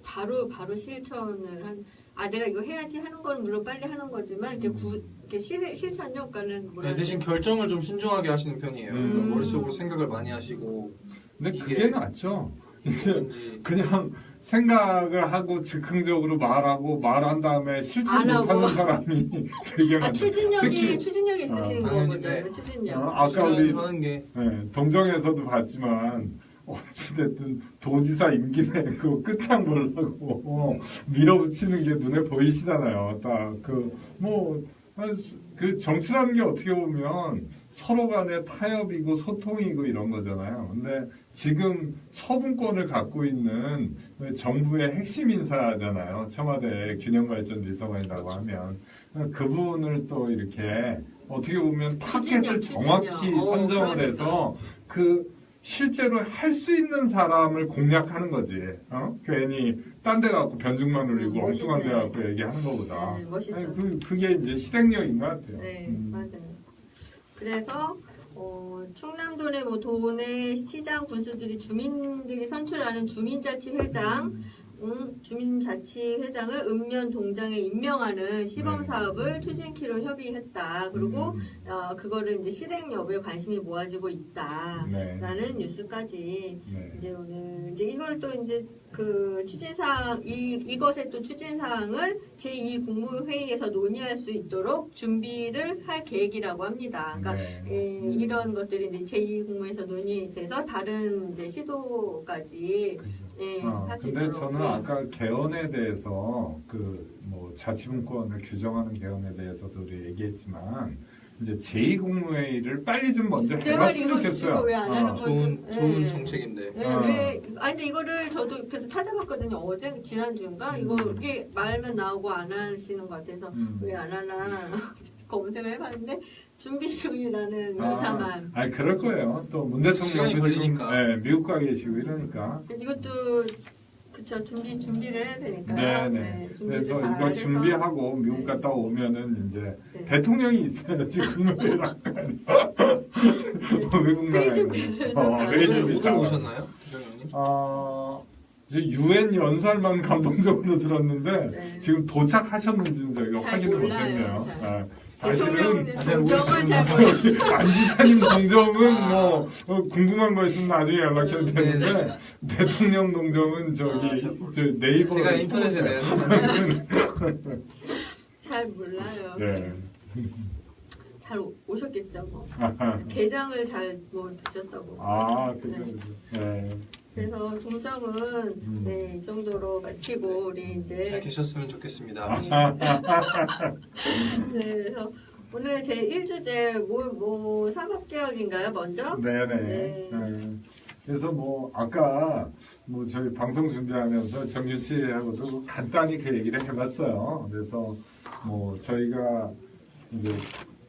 바로 실천을 내가 이거 해야지 하는 건 물론 빨리 하는 거지만 이렇게 실천력 가는 네, 대신 결정을 좀 신중하게 하시는 편이에요. 그러니까 머릿속으로 생각을 많이 하시고. 근데 이게 그게 낫죠. 이제 뭔지 그냥 생각을 하고 즉흥적으로 말한 다음에 실천 안 하고. 못하는 사람이 되게 많아요. 추진력이 특히 있으시는 당연히, 거죠. 네. 추진력. 아까 우리 하는 게 동정에서도 봤지만 어찌됐든 도지사 임기 내고 끝장 보려고 밀어붙이는 게 눈에 보이시잖아요. 그 정치라는 게 어떻게 보면 서로 간의 타협이고 소통이고 이런 거잖아요. 근데 지금 처분권을 갖고 있는 정부의 핵심 인사잖아요. 청와대 균형발전비서관이라고 하면 그분을 또 이렇게 어떻게 보면 타겟을 정확히 선정을 해서 그 실제로 할 수 있는 사람을 공략하는 거지. 괜히 딴 데 갖고 변죽만 울리고 엉뚱한 데 갖고 얘기하는 것보다. 네, 멋있어요. 그게 이제 실행력인 것 같아요. 네, 맞아요. 그래서 충남도 내 도내 시장 군수들이 주민들이 선출하는 주민자치회장을 읍면 동장에 임명하는 시범 사업을 추진키로 협의했다. 그리고 그거를 이제 실행 여부에 관심이 모아지고 있다라는 뉴스까지 이제 오늘 이제 이걸 또 이제 그 추진사항 이것의 또 추진사항을 제2 국무회의에서 논의할 수 있도록 준비를 할 계획이라고 합니다. 그러니까 이런 것들이 이제 제2 국무회의에서 논의돼서 다른 이제 시도까지 할 수 근데 있도록. 저는 아까 개헌에 대해서 뭐 자치분권을 규정하는 개헌에 대해서도 우리 얘기했지만 이제 제2국무회의를 빨리 좀 먼저 해봤으면 좋겠어요. 왜 안 하는 거죠? 좋은 정책인데. 근데 이거를 저도 그래서 찾아봤거든요. 지난주인가? 이게 말만 나오고 안 하시는 것 같아서 왜 안 하나 검색을 해봤는데 준비 중이라는 기사만. 그럴 거예요. 또 문 대통령도 지금 미국 가 계시고 이러니까. 이것도 그쵸 준비를 해야 되니까요. 네네. 그래서 이거 준비하고 미국 갔다 오면은 이제 대통령이 있어야지 국무회의를 할 거 아니야. 외국 나라에. 회의 준비 잘 오셨나요, 대통령님? 이제 UN 연설만 감동적으로 들었는데 지금 도착하셨는지는 저희가 확인을 못했네요. 사실은 동정은 잘 모르겠어요. 안 지사님 동정은 뭐 궁금한 거 있으면 나중에 연락해도 되는데 대통령 동정은 저 네이버에 제가 인터넷에 내서 잘 몰라요. 네. 잘 오셨겠죠. 뭐. 게장을 잘 드셨다고. 그죠. 네. 그래서 동정은 이 정도로 마치고 우리 이제 잘 계셨으면 좋겠습니다. 그래서 오늘 제 1주제 뭐 사법개혁인가요 먼저? 네네. 그래서 뭐 아까 뭐 저희 방송 준비하면서 정규 씨하고도 간단히 그 얘기를 해봤어요. 그래서 뭐 저희가 이제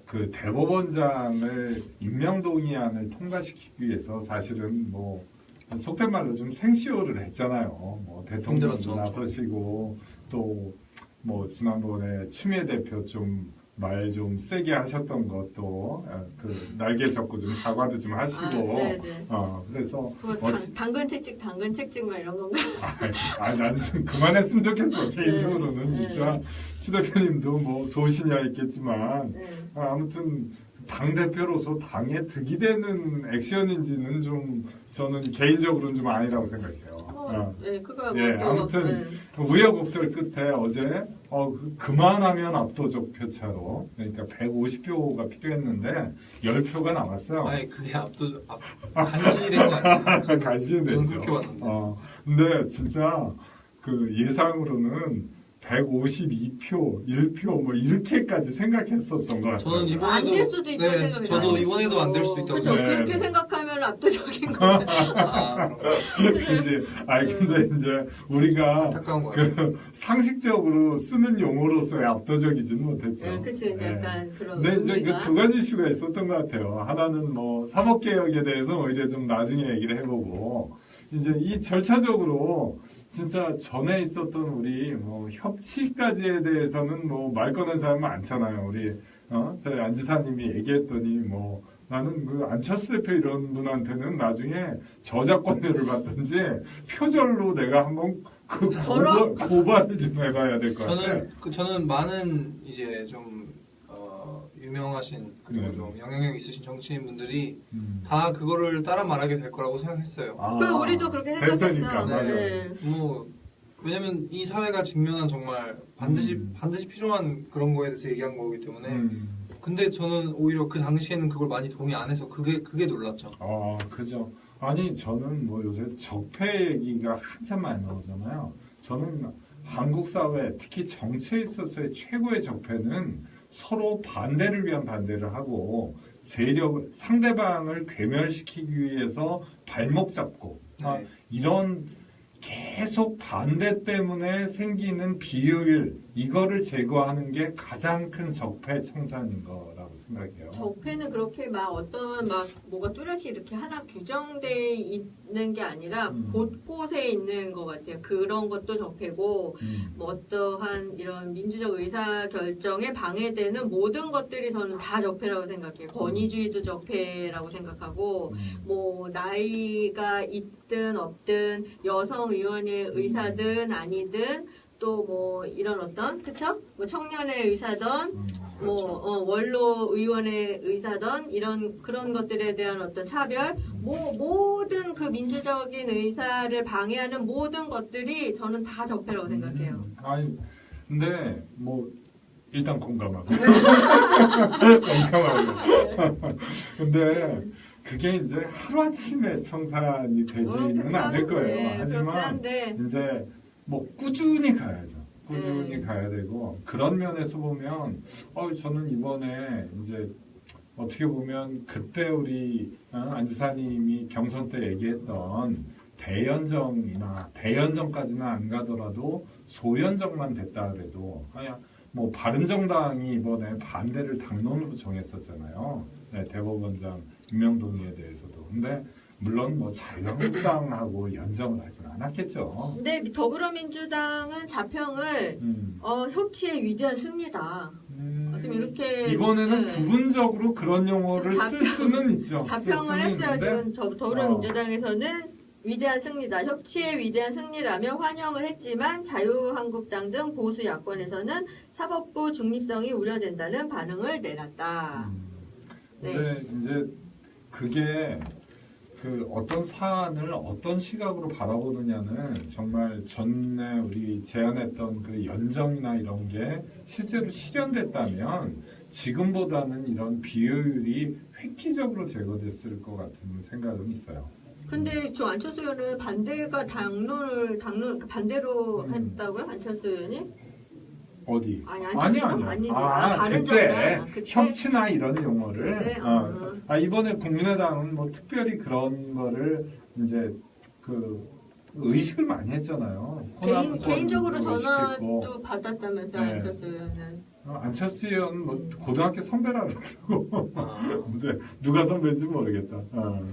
그 대법원장을 임명동의안을 통과시키기 위해서 사실은 뭐 속된 말로 좀 생시효를 했잖아요. 뭐 대통령도 나서시고 또 뭐 지난번에 추미애 대표 좀 말 좀 세게 하셨던 것도 그 날개 접고 좀 사과도 좀 하시고 네네. 그래서 그거 당근 책찍 막 이런 건가? 난 좀 그만했으면 좋겠어. 개인적으로는 네. 진짜 추 대표님도 뭐 소신이야 있겠지만 네. 아무튼 당 대표로서 당에 득이 되는 액션인지는 좀 저는 개인적으로는 좀 아니라고 생각해요. 네, 그거 예, 아무튼 우여곡절 끝에 어제 그만하면 압도적 표차로 그러니까 150표가 필요했는데 10표가 남았어요. 아니 그게 간신히 된 거 아니에요? 간신히 저는 됐죠. 그렇게 봤는데. 근데 진짜 그 예상으로는 152표, 1표 뭐 이렇게까지 생각했었던 것 같아요. 저는 이번에도 안 될 수도 있다고 생각해요. 저도 이번에도 안 될 수도 있다고 그렇죠. 생각해요. 그렇게 생각하면 압도적인 거예요. 그지. 근데 이제 우리가 안타까운 거예요. 그 상식적으로 쓰는 용어로서의 압도적이지는 못했죠. 네, 그치. 약간 그런. 근데 이제 의미가. 그 두 가지 이슈가 있었던 것 같아요. 하나는 뭐 사법개혁에 대해서 오히려 좀 나중에 얘기를 해보고 이제 이 절차적으로 진짜 전에 있었던 우리 뭐 협치까지에 대해서는 뭐 말 꺼낸 사람은 많잖아요. 우리 저희 안 지사님이 얘기했더니 뭐 나는 그 안철수 대표 이런 분한테는 나중에 저작권료를 받든지 표절로 내가 한번 그 고발을 좀 해봐야 될 것 같아요. 저는 많은 이제 좀 유명하신 그리고 좀 영향력 있으신 정치인 분들이 다 그거를 따라 말하게 될 거라고 생각했어요. 그리고 우리도 그렇게 생각했어요. 됐으니까, 맞아요. 네. 뭐 왜냐면 이 사회가 직면한 정말 반드시 필요한 그런 거에 대해서 얘기한 거기 때문에. 근데 저는 오히려 그 당시에는 그걸 많이 동의 안 해서 그게 놀랐죠. 그죠. 아니 저는 뭐 요새 적폐 얘기가 한참 많이 나오잖아요. 저는 한국 사회 특히 정치에 있어서의 최고의 적폐는 서로 반대를 위한 반대를 하고 상대방을 괴멸시키기 위해서 발목 잡고 이런 계속 반대 때문에 생기는 비효율 이거를 제거하는 게 가장 큰 적폐 청산인 거라고 생각해요. 적폐는 그렇게 막 어떤 막 뭐가 뚜렷이 이렇게 하나 규정돼 있는 게 아니라 곳곳에 있는 것 같아요. 그런 것도 적폐고 뭐 어떠한 이런 민주적 의사 결정에 방해되는 모든 것들이 저는 다 적폐라고 생각해요. 권위주의도 적폐라고 생각하고 뭐 나이가 있든 없든 여성 의원의 의사든 아니든 또 뭐 이런 어떤 그쵸? 뭐 청년의 의사든 뭐 원로 의원의 의사든 이런 그런 것들에 대한 어떤 차별 모든 그 민주적인 의사를 방해하는 모든 것들이 저는 다 적폐라고 생각해요. 아니 근데 뭐 일단 공감하고 공감하고 근데 그게 이제 하루아침에 청산이 되지는 않을 거예요. 네, 하지만 이제 뭐 꾸준히 가야죠. 꾸준히 가야 되고 그런 면에서 보면 저는 이번에 이제 어떻게 보면 그때 우리 안 지사님이 경선 때 얘기했던 대연정까지는 안 가더라도 소연정만 됐다 그래도 그냥 뭐 바른정당이 이번에 반대를 당론으로 정했었잖아요. 네, 대법원장 임명동의에 대해서도. 근데 물론 뭐 자유한국당하고 연정을 하진 않았겠죠. 근데 더불어민주당은 자평을 협치의 위대한 승리다. 지금 이렇게 이번에는 부분적으로 그런 용어를 쓸 수는 있죠. 자평을 했어요. 지금 더불어민주당에서는 위대한 승리다. 협치의 위대한 승리라며 환영을 했지만 자유한국당 등 보수 야권에서는 사법부 중립성이 우려된다는 반응을 내놨다. 근데 이제 그게 그 어떤 사안을 어떤 시각으로 바라보느냐는 정말 전에 우리 제안했던 그 연정이나 이런 게 실제로 실현됐다면 지금보다는 이런 비효율이 획기적으로 제거됐을 것 같은 생각은 있어요. 근데 저 안철수 의원은 반대가 반대로 했다고요? 안철수 의원이? 어디? 아니야. 그때 협치나 이런 용어를 네, 이번에 국민의당은 뭐 특별히 그런 거를 이제 그 의식을 많이 했잖아요. 개인적으로 전화도 받았다면서 네. 안철수 의원은. 안철수 의원 뭐 고등학교 선배라 그러더라고. 근데 누가 선배인지 모르겠다.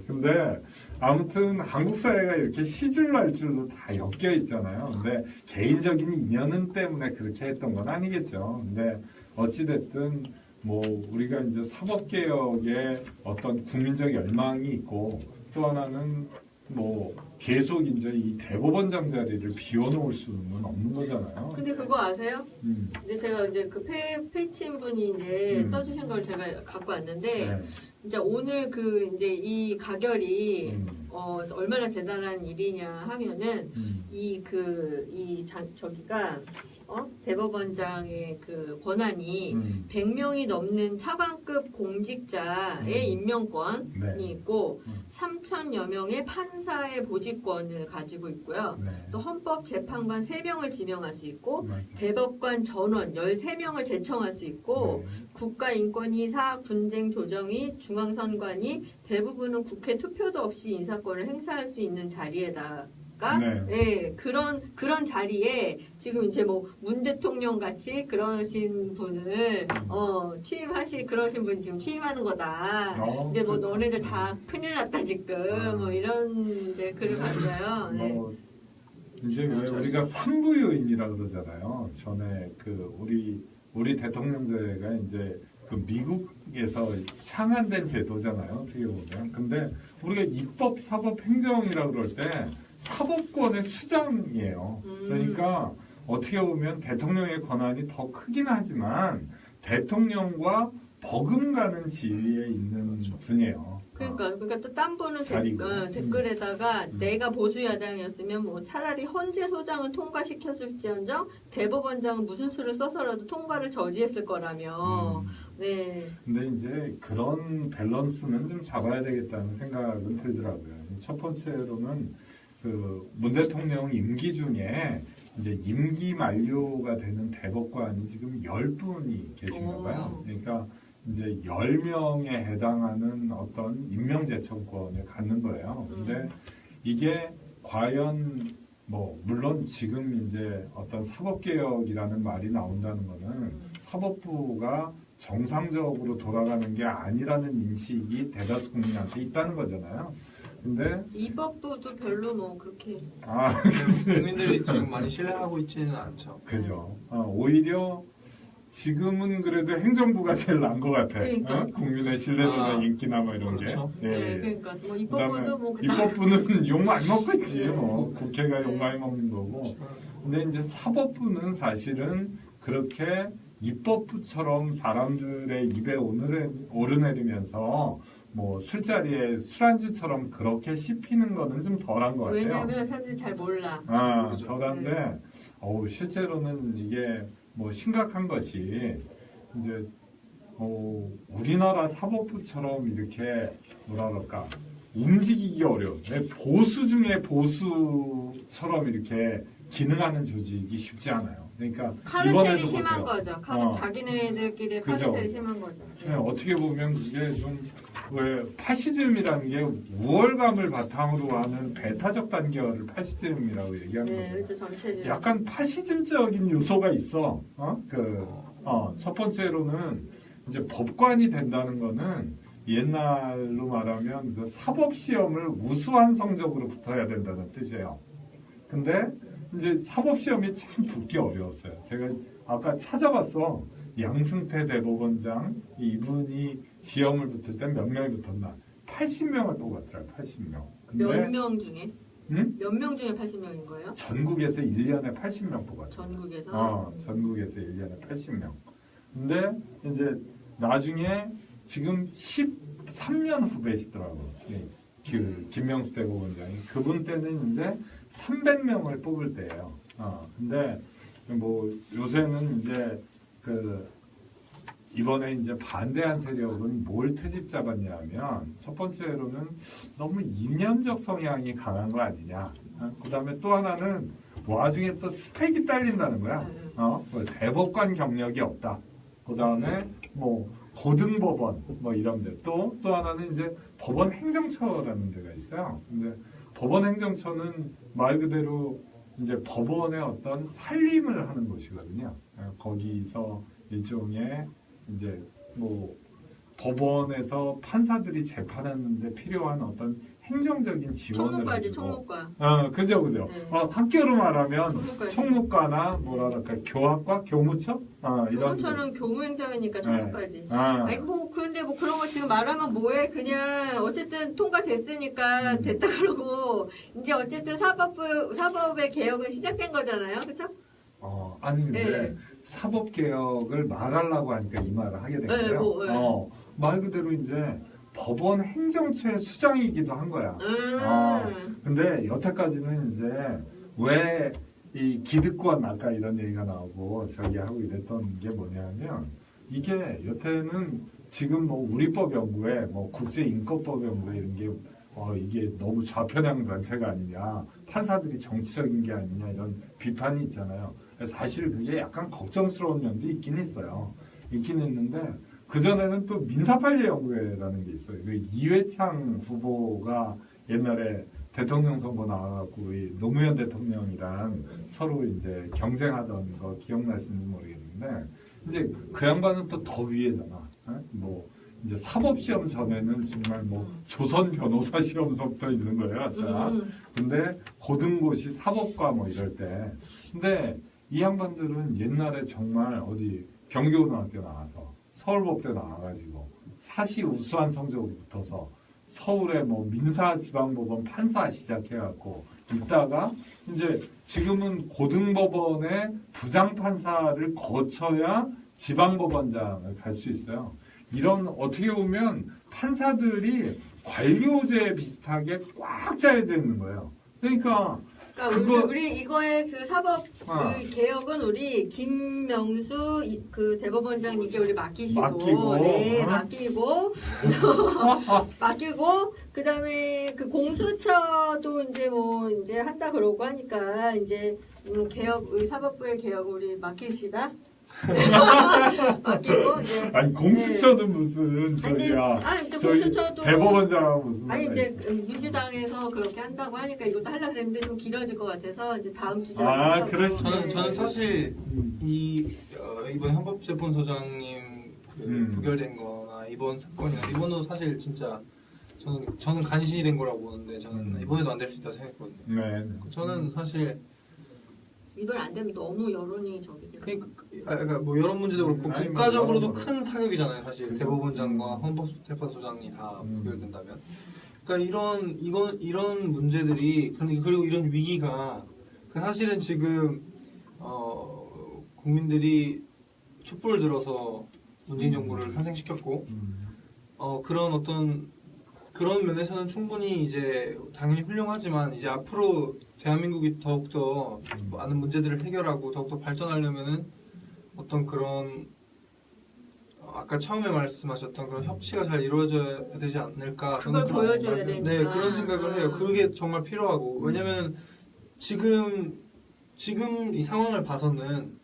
근데 아무튼 한국 사회가 이렇게 시줄날줄로 다 엮여 있잖아요. 근데 개인적인 인연 때문에 그렇게 했던 건 아니겠죠. 근데 어찌됐든 뭐 우리가 이제 사법개혁에 어떤 국민적 열망이 있고 또 하나는 뭐 계속 이제 이 대법원장 자리를 비워놓을 수는 없는 거잖아요. 근데 그거 아세요? 음. 근데 제가 이제 그 페이치인 분이 이제 음. 써주신 걸 제가 갖고 왔는데 네. 진짜 오늘 그 이제 이 가결이 음. 얼마나 대단한 일이냐 하면은 음. 저기가 대법원장의 그 권한이 100명이 넘는 차관급 공직자의 임명권이 네. 있고 음. 3천여 명의 판사의 보직권을 가지고 있고요. 네. 또 헌법재판관 3명을 지명할 수 있고 맞아요. 대법관 전원 13명을 제청할 수 있고 네. 국가인권위, 사학분쟁조정위, 중앙선관위 대부분은 국회 투표도 없이 인사권을 행사할 수 있는 자리에다가 네. 예, 그런 자리에 지금 이제 뭐 문 대통령 같이 그러신 분을 그러신 분 지금 취임하는 거다. 이제 뭐 그렇죠. 너네들 다 큰일 났다 지금 뭐 이런 이제 글을 봤어요. 네. 뭐 이제 왜 우리가 삼부요인이라 그러잖아요. 전에 그 우리 대통령제가 이제 그 미국에서 창안된 제도잖아요. 어떻게 보면. 근데 우리가 입법, 사법, 행정이라 그럴 때 사법권의 수장이에요. 그러니까 어떻게 보면 대통령의 권한이 더 크긴 하지만 대통령과 버금가는 지위에 있는 분이에요. 그러니까 또 딴 분은 자리고. 댓글에다가 내가 보수 야당이었으면 뭐 차라리 헌재 소장을 통과시켰을지언정 대법원장은 무슨 수를 써서라도 통과를 저지했을 거라며. 네. 근데 이제 그런 밸런스는 좀 잡아야 되겠다는 생각은 들더라고요. 첫 번째로는 그 문 대통령 임기 중에 이제 임기 만료가 되는 대법관이 지금 10분이 계신가 봐요. 그러니까 이제 10명에 해당하는 어떤 임명제청권을 갖는 거예요. 근데 이게 과연 뭐 물론 지금 이제 어떤 사법개혁이라는 말이 나온다는 거는 사법부가 정상적으로 돌아가는 게 아니라는 인식이 대다수 국민한테 있다는 거잖아요. 근데 입법부도 별로 뭐 그렇게 국민들이 지금 많이 신뢰하고 있지는 않죠. 그죠. 오히려 지금은 그래도 행정부가 제일 나은 것 같아. 그러니까. 국민의 신뢰도나 인기나 뭐 이런 그렇죠. 게. 네, 그러니까 뭐 그다음에 입법부도 뭐 입법부는 욕 많이 먹고 있지. 뭐 국회가 욕 많이 먹는 거고. 근데 이제 사법부는 사실은 그렇게 입법부처럼 사람들의 입에 오르내리면서 뭐 술자리에 술안주처럼 그렇게 씹히는 거는 좀 덜한 것 같아요. 왜냐면 사람들이 잘 몰라. 그죠. 덜한데 실제로는 이게 뭐 심각한 것이 이제 우리나라 사법부처럼 이렇게 뭐라 그럴까 움직이기가 어려워. 보수 중에 보수처럼 이렇게 기능하는 조직이 쉽지 않아요. 그러니까 카르텔이 이번에도 심한 보세요. 거죠. 자기네들끼리 그죠. 카르텔이 심한 거죠. 네, 어떻게 보면 그게 좀 왜 파시즘이라는 게 우월감을 바탕으로 하는 배타적 단결을 파시즘이라고 얘기하는 네, 거죠. 그렇죠. 전체적으로. 약간 파시즘적인 요소가 있어. 첫 번째로는 이제 법관이 된다는 거는 옛날로 말하면 그 사법 시험을 우수한 성적으로 붙어야 된다는 뜻이에요. 근데 이제 사법 시험이 참 붙기 어려웠어요. 제가 아까 찾아봤어. 양승태 대법원장 이분이 시험을 붙을 때 몇 명이 붙었나? 80명을 뽑았더라고요. 80명. 몇 명 중에? 응? 몇 명 중에 80명인 거예요? 전국에서 1년에 80명 뽑았어요. 전국에서? 전국에서 1년에 80명. 근데 이제 나중에 지금 13년 후배시더라고요. 김명수 대법원장이. 그분 때는 이제 300명을 뽑을 때예요. 근데 뭐 요새는 이제 이번에 이제 반대한 세력은 뭘 트집 잡았냐면 첫 번째로는 너무 이념적 성향이 강한 거 아니냐. 그다음에 또 하나는 와중에 또 스펙이 딸린다는 거야. 뭐 대법관 경력이 없다. 그다음에 뭐 고등법원 뭐 이런 데 또 하나는 이제 법원 행정처라는 데가 있어요. 근데 법원 행정처는 말 그대로 이제 법원의 어떤 살림을 하는 곳이거든요. 거기서 일종의 이제 뭐 법원에서 판사들이 재판하는데 필요한 어떤 행정적인 지원을 총무과지, 해주고. 총무과. 그죠. 네. 학교로 말하면 총무과지. 총무과나 뭐랄까 교학과, 교무처, 이런. 교무처는 교무행정이니까 총무과지. 아, 아니 뭐 근데 뭐 그런 거 지금 말하면 뭐해? 그냥 어쨌든 통과됐으니까 됐다 그러고 이제 어쨌든 사법의 개혁은 시작된 거잖아요, 그렇죠? 아니 근데 네. 사법 개혁을 말하려고 하니까 이 말을 하게 된 네, 거예요. 네. 말 그대로 이제 법원 행정처의 수장이기도 한 거야. 근데 여태까지는 이제 왜 이 기득권 아까 이런 얘기가 나오고 저기 하고 이랬던 게 뭐냐면 이게 여태는 지금 뭐 우리법 연구에 뭐 국제인권법 연구에 이런 게 이게 너무 좌편향 단체가 아니냐 판사들이 정치적인 게 아니냐 이런 비판이 있잖아요. 사실 그게 약간 걱정스러운 면도 있긴 있어요. 있긴 있는데 그전에는 또 민사판례 연구회라는 게 있어요. 그 이회창 후보가 옛날에 대통령 선거 나와갖고 우리 노무현 대통령이랑 서로 이제 경쟁하던 거 기억나시는지 모르겠는데 이제 그 양반은 또 더 위에잖아. 뭐 이제 사법 시험 전에는 정말 뭐 조선 변호사 시험서부터 있는 거예요. 자, 근데 고등고시 사법과 뭐 이럴 때, 근데 이 양반들은 옛날에 정말 어디 경기고등학교 나와서 서울법대 나와가지고 사시 우수한 성적으로 붙어서 서울에 뭐 민사지방법원 판사 시작해갖고 있다가 이제 지금은 고등법원의 부장판사를 거쳐야 지방법원장을 갈 수 있어요. 이런 어떻게 보면 판사들이 관료제 비슷하게 꽉 짜여져 있는 거예요. 그러니까 우리 이거의 그 사법 그 개혁은 우리 김명수 그 대법원장님께 우리 맡기고 네, 맡기고 그다음에 그 공수처도 이제 뭐 이제 한다 그러고 하니까 이제 개혁 우리 사법부의 개혁 우리 맡깁시다. 맡기고 이제 아니 공수처도 무슨 저기야 저희 공수처도 대법원장하고 무슨 아니 말이야. 근데 민주당에서 그렇게 한다고 하니까 이것도 하려고 그랬는데 좀 길어질 것 같아서 이제 다음 주제 저는 사실 이번 헌법재판소장님 그 부결된 거나 이번 사건이나 이번도 사실 진짜 저는 간신히 된 거라고 보는데 저는 이번에도 안 될 수 있다 생각했거든요. 네. 저는 사실 이번 안 되면 너무 여론이 저기 돼요. 그러니까 뭐 여러 문제도 그렇고 아니, 국가적으로도 뭐 큰 타격이잖아요. 사실 대법원장과 헌법재판소장이 다 부결된다면. 그러니까 이런 문제들이 그리고 이런 위기가 사실은 지금 국민들이 촛불을 들어서 문재인 정부를 탄생시켰고 그런 면에서는 충분히 이제 당연히 훌륭하지만 이제 앞으로 대한민국이 더욱더 많은 문제들을 해결하고 더욱더 발전하려면은 어떤 그런 아까 처음에 말씀하셨던 그런 협치가 잘 이루어져야 되지 않을까. 그걸 보여줘야 되니까. 네, 그런 생각을 해요. 그게 정말 필요하고 왜냐면 지금 이 상황을 봐서는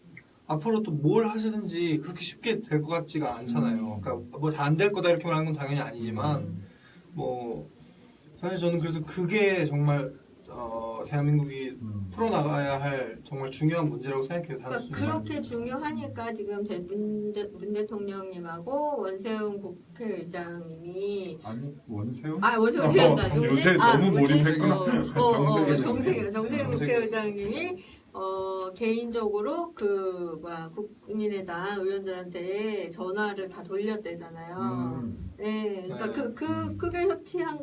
앞으로 또 뭘 하시든지 그렇게 쉽게 될 것 같지가 않잖아요. 그러니까 뭐 다 안 될 거다 이렇게 말하는 건 당연히 아니지만 뭐 사실 저는 그래서 그게 정말 대한민국이 풀어나가야 할 정말 중요한 문제라고 생각해요. 그러니까 그렇게 중요하니까 지금 문 대통령님하고 원세훈 국회의장님이 원세훈? 원세훈 이란다. 요새 너무 몰입했구나. 정세훈 국회의장님이 개인적으로 국민의당 의원들한테 전화를 다 돌렸대잖아요. 네, 그러니까 그게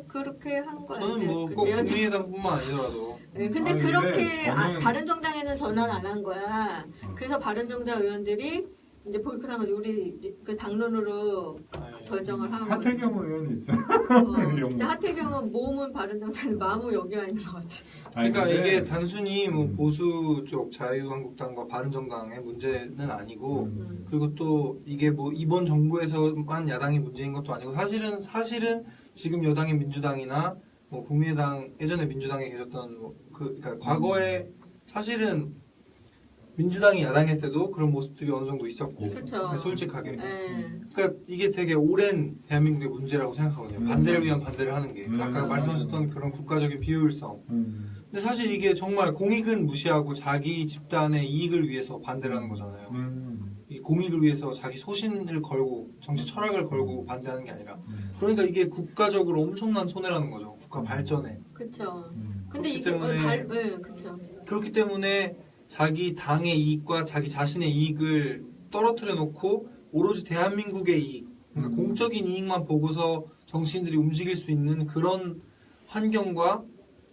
그렇게 한 거예요. 저는 뭐 꼭 국민의당뿐만 아니더라도. 네, 근데 그렇게 바른정당에는 전화를 안 한 거야. 그래서 바른정당 의원들이 이제 보이콧한 거지. 우리 그 당론으로 결정을 하고. 하태경 의원이 있잖아. 근데 하태경은 몸은 바른정당, 마음은 여기 와 있는 것 같아. 그러니까 이게 단순히 뭐 보수 쪽 자유한국당과 바른정당의 문제는 아니고 그리고 또 이게 뭐 이번 정부에서만 야당이 문제인 것도 아니고 사실은 지금 여당의 민주당이나 뭐 국민의당 예전에 민주당에 계셨던 그러니까 과거에 사실은 민주당이 야당일 때도 그런 모습들이 어느 정도 있었고 솔직하게 그러니까 이게 되게 오랜 대한민국의 문제라고 생각하거든요. 반대를 위한 반대를 하는 게 아까 말씀하셨던 그런 국가적인 비효율성 근데 사실 이게 정말 공익은 무시하고 자기 집단의 이익을 위해서 반대를 하는 거잖아요. 이 공익을 위해서 자기 소신을 걸고 정치 철학을 걸고 반대하는 게 아니라 그러니까 이게 국가적으로 엄청난 손해라는 거죠. 국가 발전에. 그렇죠. 근데 그렇기 이게 때문에 그렇죠. 그렇기 때문에 자기 당의 이익과 자기 자신의 이익을 떨어뜨려 놓고 오로지 대한민국의 이익, 그러니까 공적인 이익만 보고서 정치인들이 움직일 수 있는 그런 환경과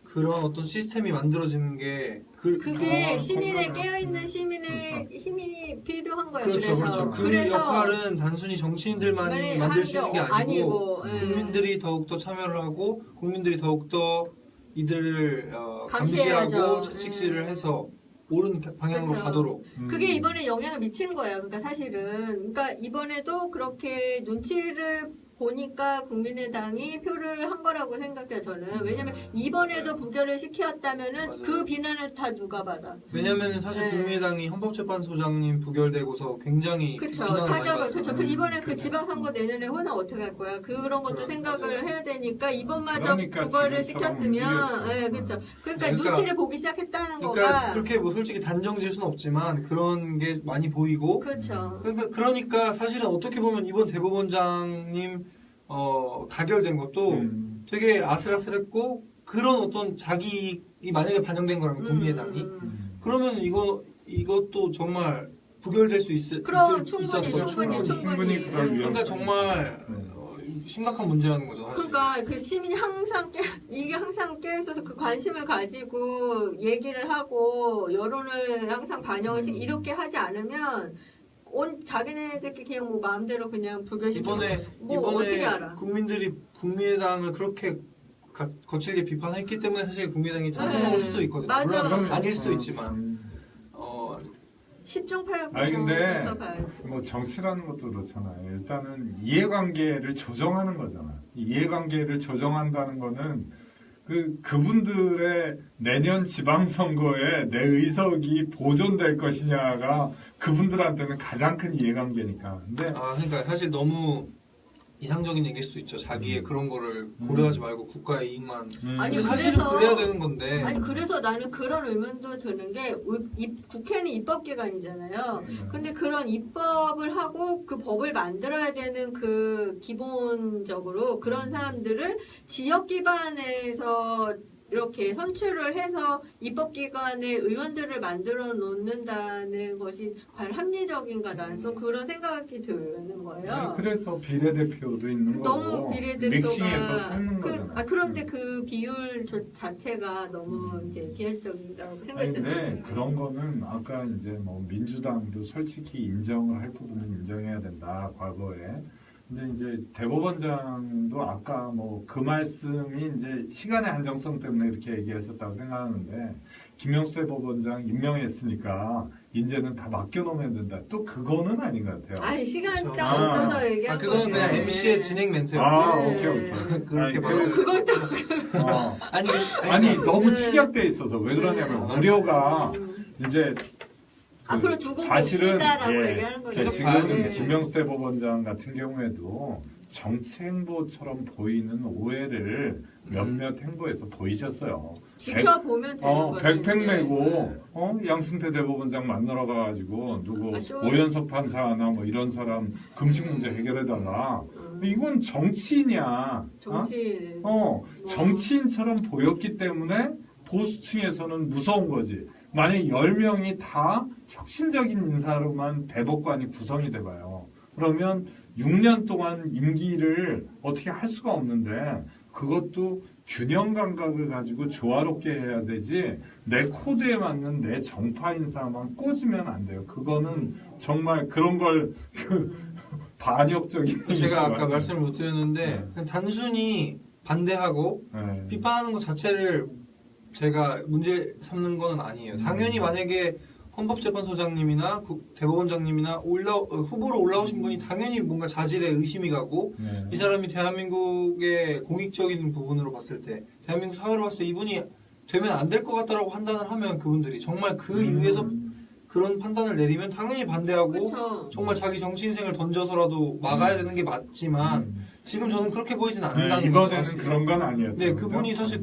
그런 어떤 시스템이 만들어지는 게 그게 시민의 건강한- 깨어있는 시민의 힘이 필요한 거예요. 그렇죠, 그래서 그렇죠. 그 역할은 단순히 정치인들만이 만들 수 있는 게 아니고 예. 국민들이 더욱더 참여를 하고 국민들이 더욱더 이들을 감시해야죠. 감시하고 채찍질을 해서 옳은 방향으로 그렇죠. 가도록. 그게 이번에 영향을 미친 거예요. 그러니까 사실은 그러니까 이번에도 그렇게 눈치를 보니까 국민의당이 표를 한 거라고 생각해요. 저는 왜냐면 이번에도 맞아요. 부결을 시켰다면은 맞아요. 그 비난을 다 누가 받아? 왜냐면 사실 네. 국민의당이 헌법재판소장님 부결되고서 굉장히 그렇죠. 비난을 많이 타격을 받았잖아요. 그렇죠. 그 이번에 그 그렇죠. 지방선거 내년에 호나 어떻게 할 거야? 그런 것도 그렇죠. 생각을 맞아요. 해야 되니까 이번마저 그러니까 부결을 지금처럼 시켰으면, 움직였죠. 예, 그렇죠. 그러니까 그러니까- 눈치를 보기 시작했다는 그러니까 거가 그렇게 뭐 솔직히 단정질 수는 없지만 그런 게 많이 보이고 그렇죠. 그러니까 사실은 어떻게 보면 이번 대법원장님 가결된 것도 되게 아슬아슬했고 그런 어떤 자기이 만약에 반영된 거라면 국민의당이 그러면 이것도 정말 부결될 수 그럼 있었던 충분히 거죠. 충분히 충분히 그럴 위험성이 그러니까 정말 심각한 문제라는 거죠. 사실. 그러니까 그 시민이 이게 항상 깨어있어서 그 관심을 가지고 얘기를 하고 여론을 항상 반영을 이렇게 하지 않으면 자기네들끼리 그냥 뭐 마음대로 그냥 부결시키고 뭐 어떻게 이번에 알아? 국민들이 국민의당을 그렇게 거칠게 비판했기 때문에 사실 국민의당이 찬성할 수도 있거든요. 맞아. 물론 아닐 수도 있지만 10중 8구 아니 근데 뭐 정치라는 것도 그렇잖아요. 일단은 이해관계를 조정하는 거잖아. 이해관계를 조정한다는 거는 그분들의 내년 지방선거에 내 의석이 보존될 것이냐가 그분들한테는 가장 큰 이해관계니까. 근데 그러니까 사실 너무 이상적인 얘기일 수도 있죠. 자기의 그런 거를 고려하지 말고 국가의 이익만. 아니, 근데 사실은 그래서- 그래야 되는 건데. 아니 그래서 나는 그런 의문도 드는 게 국회는 입법기관이잖아요. 근데 그런 입법을 하고 그 법을 만들어야 되는 그 기본적으로 그런 사람들을 지역 기반에서 이렇게 선출을 해서 입법기관의 의원들을 만들어 놓는다는 것이 과연 합리적인가 나는 좀 그런 생각이 드는 거예요. 아니, 그래서 비례대표도 있는 거고 너무 비례대표가 믹싱해서 섞는 거잖아. 그런데 그 비율 자체가 너무 이제 비현실적이라고 생각이 아니 근데 드는 거죠. 그런 거는 아까 이제 뭐 민주당도 솔직히 인정을 할 부분은 인정해야 된다 과거에. 근데 이제 대법원장도 아까 뭐 그 말씀이 이제 시간의 한정성 때문에 이렇게 얘기하셨다고 생각하는데 김영수 대법원장 임명했으니까 이제는 다 맡겨놓으면 된다. 또 그거는 아닌 것 같아요. 아니 시간 그렇죠. 딱 없어서 얘기한 그거는 그냥 거지. MC의 진행 멘트예요. 오케이. 그렇게 아니, 말을. 그걸 또 아니 너무 축약돼 있어서 왜 그러냐면 우려가 이제 앞으로 두고 사실은 봅시다라고 얘기하는 거죠. 계속 지금 봐야죠. 김명수 대법원장 같은 경우에도 정치 행보처럼 보이는 오해를 몇몇 행보에서 보이셨어요. 지켜보면 되는 거죠. 백팩 이제. 메고 양승태 대법원장 만나러 가가지고 누구 오연석 판사나 뭐 이런 사람 금식 문제 해결해달라. 이건 정치인이야. 정치 정치인처럼 보였기 때문에 보수층에서는 무서운 거지. 만약에 10명이 다 혁신적인 인사로만 대법관이 구성이 돼봐요. 그러면 6년 동안 임기를 어떻게 할 수가 없는데 그것도 균형 감각을 가지고 조화롭게 해야 되지 내 코드에 맞는 내 정파 인사만 꽂으면 안 돼요. 그거는 정말 그런 걸 반역적인 제가 아까 말씀을 못 드렸는데 그냥 단순히 반대하고 비판하는 것 자체를 제가 문제 삼는 건 아니에요. 당연히 만약에 헌법재판소장님이나 대법원장님이나 후보로 올라오신 분이 당연히 뭔가 자질에 의심이 가고 이 사람이 대한민국의 공익적인 부분으로 봤을 때 대한민국 사회로 봤을 때 이분이 되면 안 될 것 같다라고 판단을 하면 그분들이 정말 그 이유에서 그런 판단을 내리면 당연히 반대하고 그쵸. 정말 자기 정치 인생을 던져서라도 막아야 되는 게 맞지만 지금 저는 그렇게 보이진 않는다는 거죠. 이번에는 사실. 그런 건 아니었죠. 네, 그죠? 그분이 사실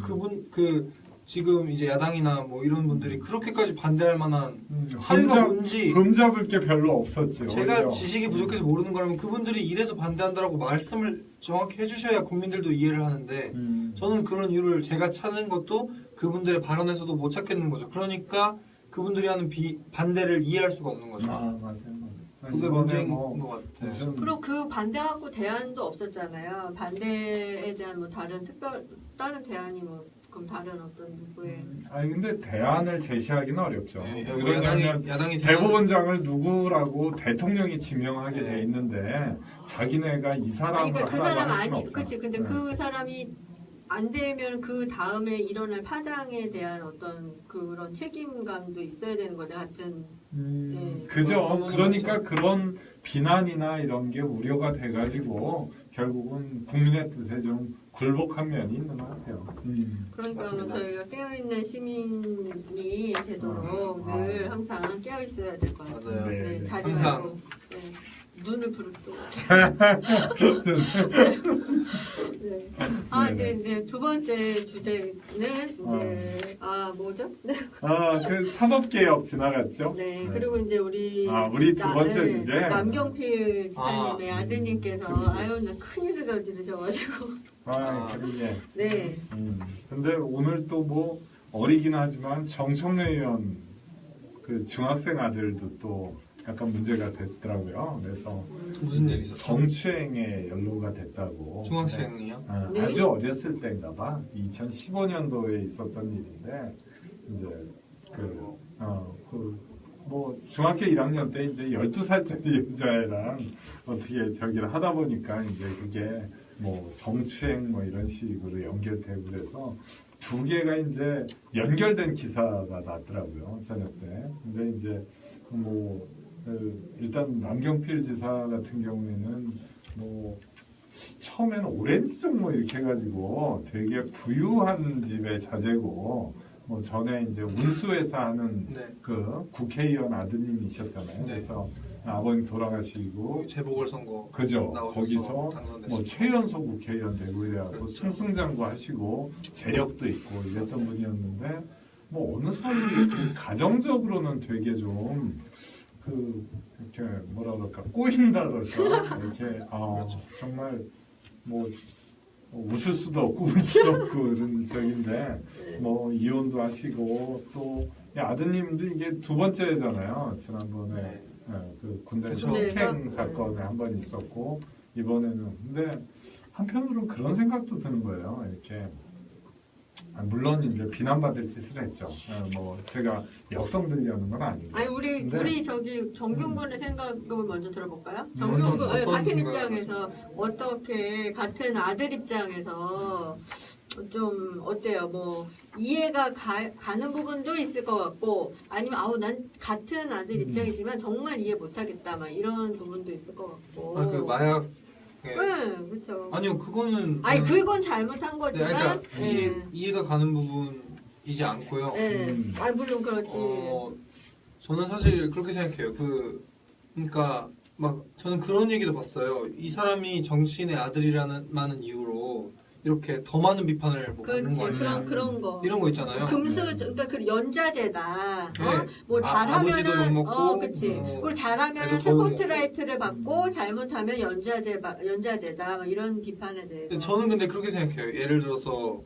지금 이제 야당이나 뭐 이런 분들이 그렇게까지 반대할 만한 사유가 뭔지 흠잡을 게 별로 없었죠. 제가 오히려. 지식이 부족해서 모르는 거라면 그분들이 이래서 반대한다라고 말씀을 정확히 해주셔야 국민들도 이해를 하는데 저는 그런 이유를 제가 찾은 것도 그분들의 발언에서도 못 찾겠는 거죠. 그러니까 그분들이 하는 반대를 이해할 수가 없는 거죠. 맞아요. 그게 문제인 것 같아요. 그리고 그 반대하고 대안도 없었잖아요. 반대에 대한 뭐 다른 대안이 뭐 그럼 다른 어떤 누구의 아니 근데 대안을 제시하기는 어렵죠. 네, 왜냐하면 야당이 대법원장을 누구라고 대통령이 지명하게 네. 돼 있는데 자기네가 이 사람을 그러니까 그 하라고 사람 할 수는 아니 없잖아. 그렇지. 근데 네. 그 사람이 안 되면 그 다음에 일어날 파장에 대한 어떤 그런 책임감도 있어야 되는 거죠. 같은 네. 그죠. 그러니까 그런 비난이나 이런 게 우려가 돼가지고 결국은 국민의 뜻에 좀 굴복한 면이 있는 것 같아요. 그러니까 맞습니다. 저희가 깨어있는 시민이 되도록 늘 항상 깨어있어야 될 것 같아요. 맞아요. 네, 네, 네. 자지 항상. 말고 네, 눈을 부릅뜨고 네. 네. 두 번째 주제는 이제 뭐죠? 네. 그 산업개혁 지나갔죠? 네. 그리고 이제 우리 우리 두 번째 주제. 남경필 지사님의 아드님께서 그러게. 나 큰일을 저지르셔가지고 그러게. 네. 근데 오늘 또 뭐 어리긴 하지만 정청래 의원 그 중학생 아들도 또 약간 문제가 됐더라고요. 그래서 무슨 일이 있었죠? 성추행에 연루가 됐다고. 중학생이요? 네. 아주 어렸을 때인가 봐. 2015년도에 있었던 일인데 이제 뭐 중학교 1학년 때 이제 12살짜리 여자애랑 어떻게 저기를 하다 보니까 이제 그게 뭐 성추행 뭐 이런 식으로 연결되고 그래서 두 개가 이제 연결된 기사가 났더라고요. 저녁 때. 근데 이제 뭐 일단 남경필 지사 같은 경우에는 뭐 처음에는 오렌지족 뭐 이렇게 해가지고 되게 부유한 집의 자제고 뭐 전에 이제 운수회사 하는 네. 그 국회의원 아드님이셨잖아요. 네. 그래서 아버님 돌아가시고 재보궐선거 그죠. 나오셔서 거기서 당선됐어요. 뭐 최연소 국회의원 되고 이래갖고 그렇죠. 승승장구 하시고 재력도 있고 이랬던 분이었는데 뭐 어느 사이 가정적으로는 되게 좀 이렇게 뭐라 그럴까 꼬인다 그럴까 이렇게 정말 뭐 웃을 수도 없고 울 수도 없고 그런 적인데 뭐 이혼도 하시고 또 아드님도 이게 두 번째잖아요. 지난번에 그 군대 그쵸. 폭행 사건에 한 번 있었고 이번에는 근데 한편으로는 그런 생각도 드는 거예요. 이렇게 물론 이제 비난받을 짓을 했죠. 뭐 제가 역성 들려는 건 아니고. 아니 우리 근데 저기 정균군의 생각을 먼저 들어볼까요? 어떤 정균군 같은 생각을 입장에서 어떻게 같은 아들 입장에서 좀 어때요? 뭐 이해가 가는 부분도 있을 것 같고 아니면 난 같은 아들 입장이지만 정말 이해 못하겠다 막 이런 부분도 있을 것 같고. 그 마약 네, 그렇죠. 아니요 그거는 그건 잘못한 거지만 그러니까 이해가 가는 부분이지 않고요. 물론 그렇지. 저는 사실 그렇게 생각해요. 그러니까 막 저는 그런 얘기도 봤어요. 이 사람이 정치인의 아들이라는 이유로 이렇게 더 많은 비판을 뭐 받는 그렇지. 거 아니냐 그런 거. 이런 거 있잖아요. 그러니까 그 연자제다. 네. 뭐 아버지도 잘하면은 못 먹고, 그치. 그리고 잘하면은 애도 더 스포트라이트를 받고 잘못하면 연자제다. 뭐 이런 비판에 대해서. 저는 근데 그렇게 생각해요. 예를 들어서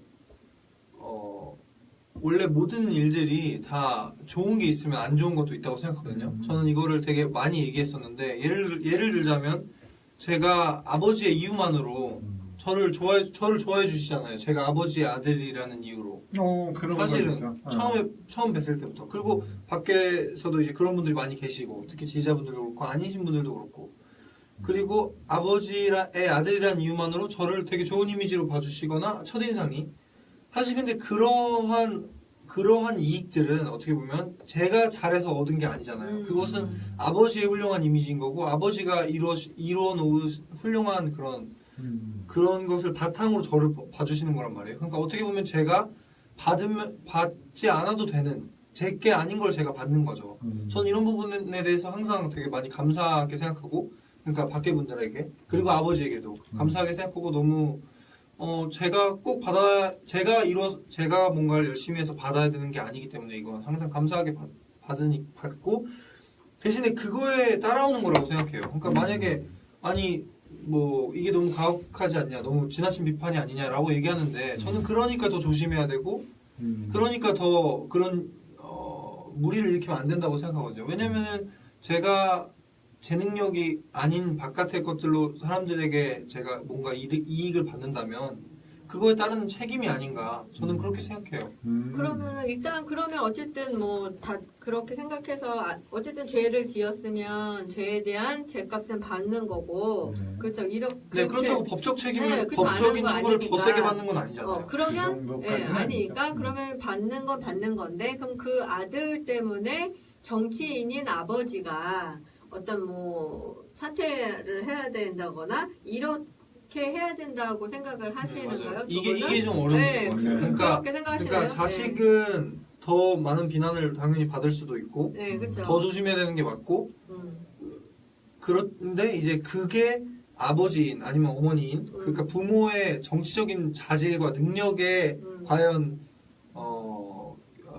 원래 모든 일들이 다 좋은 게 있으면 안 좋은 것도 있다고 생각하거든요. 저는 이거를 되게 많이 얘기했었는데 예를 들자면 제가 아버지의 이유만으로 저를 좋아해 주시잖아요. 제가 아버지의 아들이라는 이유로. 그런 사실은 거죠. 처음 뵀을 때부터. 그리고 밖에서도 이제 그런 분들이 많이 계시고 특히 지지자분들도 그렇고 아니신 분들도 그렇고. 그리고 아버지의 아들이라는 이유만으로 저를 되게 좋은 이미지로 봐주시거나 첫인상이 사실 근데 그러한 이익들은 어떻게 보면 제가 잘해서 얻은 게 아니잖아요. 그것은 아버지의 훌륭한 이미지인 거고 아버지가 이루어 놓은 훌륭한 그런 것을 바탕으로 저를 봐주시는 거란 말이에요. 그러니까 어떻게 보면 제가 받지 않아도 되는 제게 아닌 걸 제가 받는 거죠. 전 이런 부분에 대해서 항상 되게 많이 감사하게 생각하고 그러니까 밖에 분들에게 그리고 아버지에게도 감사하게 생각하고 너무 제가 뭔가를 열심히 해서 받아야 되는 게 아니기 때문에 이건 항상 감사하게 받고 대신에 그거에 따라오는 거라고 생각해요. 그러니까 만약에 아니 뭐 이게 너무 가혹하지 않냐, 너무 지나친 비판이 아니냐라고 얘기하는데 저는 그러니까 더 조심해야 되고 그러니까 더 그런 무리를 일으키면 안 된다고 생각하거든요. 왜냐면은 제가 제 능력이 아닌 바깥의 것들로 사람들에게 제가 뭔가 이익을 받는다면 그거에 따르는 책임이 아닌가 저는 그렇게 생각해요. 그러면 일단 그러면 어쨌든 뭐 다 그렇게 생각해서 어쨌든 죄를 지었으면 죄에 대한 죄값은 받는 거고 그렇죠. 이렇게 네, 그렇다고 법적 책임을 네, 그렇죠. 법적인 안 하는 거 처벌을 더 아니니까. 세게 받는 건 아니잖아요. 그 그러면 정도까지는 아니니까 아니죠. 그러면 받는 건 받는 건데 그럼 그 아들 때문에 정치인인 아버지가 어떤 뭐 사퇴를 해야 된다거나 이렇게 해야 된다고 생각을 하시는가요? 맞아요. 두 이게 분은? 이게 좀 어려운 네, 것 같아요. 그렇게 생각하시나요? 그러니까 자식은 더 많은 비난을 당연히 받을 수도 있고 네, 그렇죠. 더 조심해야 되는 게 맞고 그런데 이제 그게 아버지인 아니면 어머니인 그러니까 부모의 정치적인 자질과 능력에 과연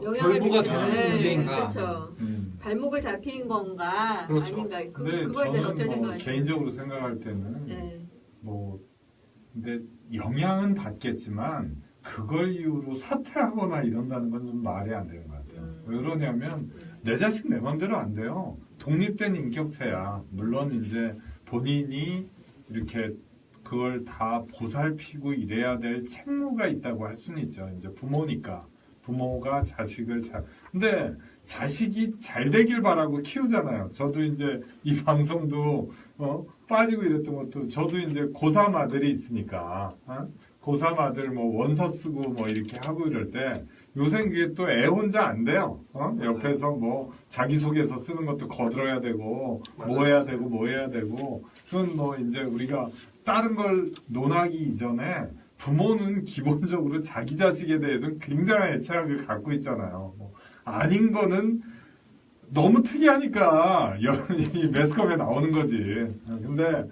영향을 결부가 미치는, 되는 문제인가? 그렇죠. 발목을 잡힌 건가 그렇죠. 아닌가 근데 그거에 대해서 어떻게 저는 뭐 생각하세요? 개인적으로 생각할 때는 네. 뭐 근데 영향은 받겠지만 그걸 이유로 사퇴하거나 이런다는 건 좀 말이 안 되는 것 같아요. 왜 그러냐면 내 자식 내 맘대로 안 돼요. 독립된 인격체야. 물론 이제 본인이 이렇게 그걸 다 보살피고 이래야 될 책무가 있다고 할 수는 있죠. 이제 부모니까. 부모가 자식을 근데 자식이 잘 되길 바라고 키우잖아요. 저도 이제 이 방송도 빠지고 이랬던 것도 저도 이제 고3 아들이 있으니까 고3 아들 뭐 원서 쓰고 뭐 이렇게 하고 이럴 때 요새 그게 또 애 혼자 안 돼요. 옆에서 뭐 자기소개서 쓰는 것도 거들어야 되고 뭐 해야 되고 뭐 해야 되고 그건 뭐 이제 우리가 다른 걸 논하기 이전에 부모는 기본적으로 자기 자식에 대해서는 굉장한 애착을 갖고 있잖아요. 뭐 아닌 거는 너무 특이하니까 이 매스컴에 나오는 거지. 근데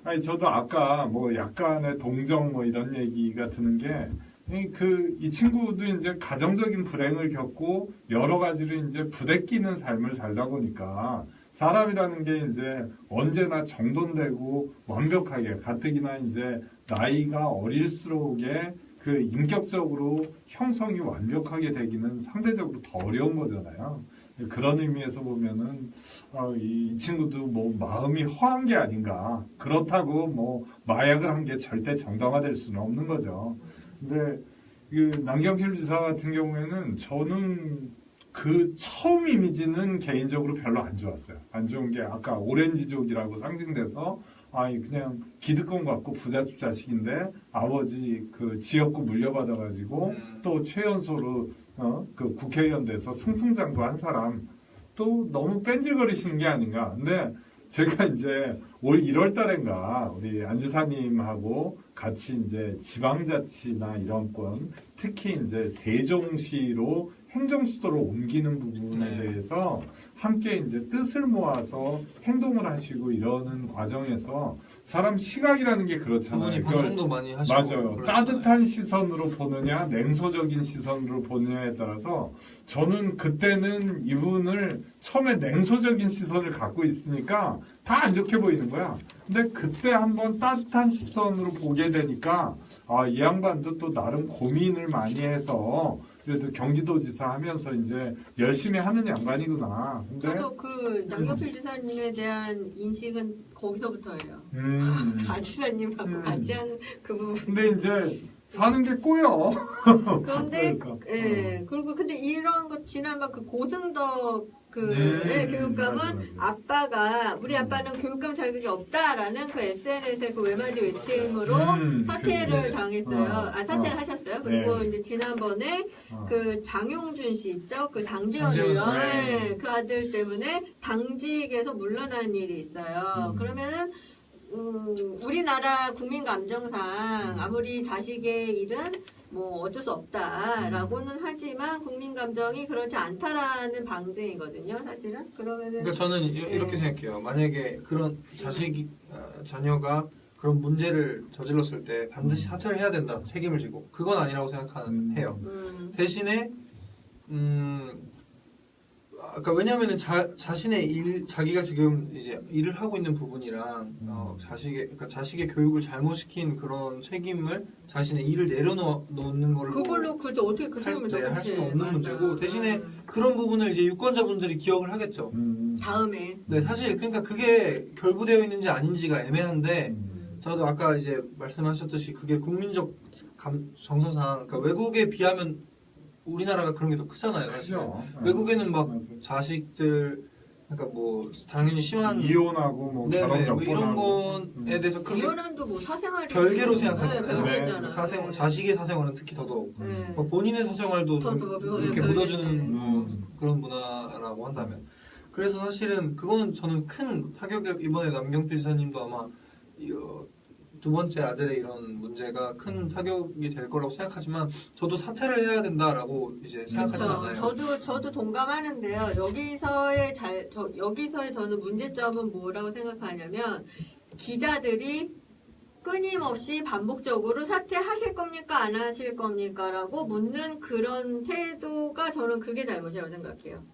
아니 저도 아까 뭐 약간의 동정 뭐 이런 얘기가 드는 게 이 친구도 이제 가정적인 불행을 겪고 여러 가지로 이제 부대끼는 삶을 살다 보니까 사람이라는 게 이제 언제나 정돈되고 완벽하게 가뜩이나 이제 나이가 어릴수록에 그 인격적으로 형성이 완벽하게 되기는 상대적으로 더 어려운 거잖아요. 그런 의미에서 보면은 이 친구도 뭐 마음이 허한 게 아닌가. 그렇다고 뭐 마약을 한 게 절대 정당화될 수는 없는 거죠. 근데 그 남경필 지사 같은 경우에는 저는 그 처음 이미지는 개인적으로 별로 안 좋았어요. 안 좋은 게 아까 오렌지족이라고 상징돼서 그냥 기득권 갖고 부잣집 자식인데 아버지 그 지역구 물려받아가지고 또 최연소로 그 국회의원 돼서 승승장구한 사람 또 너무 뺀질거리시는 게 아닌가. 근데 제가 이제 올 1월 달인가 우리 안 지사님하고 같이 이제 지방자치나 이런 건 특히 이제 세종시로 행정수도로 옮기는 부분에 대해서 함께 이제 뜻을 모아서 행동을 하시고 이러는 과정에서 사람 시각이라는 게 그렇잖아요. 그분이 방송도 많이 하시고 맞아요. 따뜻한 시선으로 보느냐, 냉소적인 시선으로 보느냐에 따라서 저는 그때는 이분을 처음에 냉소적인 시선을 갖고 있으니까 다 안 좋게 보이는 거야. 근데 그때 한번 따뜻한 시선으로 보게 되니까 이 양반도 또 나름 고민을 많이 해서 그래도 경기도지사 하면서 이제 열심히 하는 양반이구나. 근데 저도 그 남경필 지사님에 대한 인식은 거기서부터예요. 안 지사님하고 같이 하는 그 부분. 근데 이제 사는 게 꼬여. 그런데 그래서, 그리고 근데 이런 거 지난번 그 고승덕 교육감은 맞아. 아빠가 우리 아빠는 교육감 자격이 없다라는 그 SNS의 그 외마디 외침으로 사퇴를 그치. 당했어요. 사퇴를 하셨어요. 그리고 이제 지난번에 그 장용준 씨 있죠? 그 장지원 의원 그 아들 때문에 당직에서 물러난 일이 있어요. 그러면은 우리나라 국민 감정상 아무리 자식의 일은 뭐 어쩔 수 없다라고는 하지만 국민 감정이 그렇지 않다라는 방증이거든요, 사실은. 그러면은 그러니까 저는 이렇게 생각해요. 만약에 그런 자녀가 그런 문제를 저질렀을 때 반드시 사퇴를 해야 된다. 책임을 지고. 그건 아니라고 생각해요. 대신에 아까 왜냐하면은 자신의 일, 자기가 지금 이제 일을 하고 있는 부분이랑 자식의 교육을 잘못시킨 그런 책임을 자신의 일을 내려놓는 걸로 그걸로 그때 어떻게 그 할 책임을 수는 없는 문제고 대신에 그런 부분을 이제 유권자분들이 기억을 하겠죠. 다음에 네, 사실 그러니까 그게 결부되어 있는지 아닌지가 애매한데 저도 아까 이제 말씀하셨듯이 그게 국민적 정서상 그러니까 외국에 비하면 우리나라가 그런 게 더 크잖아요. 사실 외국에는 막 자식들 그러니까 뭐 당연히 심한 이혼하고 뭐 결혼 몇 뭐 번 이런 하고 거에 대해서 그렇게 이혼한도 뭐 사생활이 별개로 생각하잖아요. 별개잖아요. 사생활, 자식의 사생활은 특히 더더욱 네. 뭐 본인의 사생활도 좀 저도 이렇게 별개. 묻어주는 뭐 그런 문화라고 한다면 그래서 사실은 그거는 저는 큰 타격을 이번에 남경필 지사님도 아마 두 번째 아들의 이런 문제가 큰 타격이 될 거라고 생각하지만 저도 사퇴를 해야 된다라고 이제 생각하지 않아요. 저도 동감하는데요. 여기서의 저는 문제점은 뭐라고 생각하냐면 기자들이 끊임없이 반복적으로 사퇴하실 겁니까 안 하실 겁니까라고 묻는 그런 태도가 저는 그게 잘못이라고 생각해요.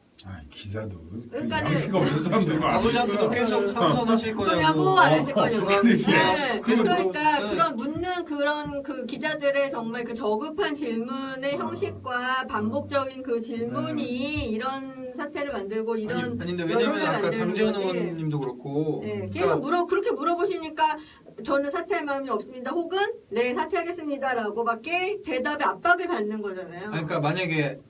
기자도 그러니까는 양식 없는 사람들이 아버지한테도 계속 삼선하실 거냐고 안 하실 거냐고. 그러니까. 그러니까 그런 묻는 그런 그 기자들의 정말 그 저급한 질문의 형식과 반복적인 그 질문이 이런 사태를 만들고 이런 아닌데 왜냐면 여론을 아까 만드는 장재현 거지. 의원님도 그렇고 네, 계속 그렇게 물어보시니까 저는 사퇴할 마음이 없습니다. 혹은 네 사퇴하겠습니다라고밖에 대답에 압박을 받는 거잖아요. 그러니까 만약에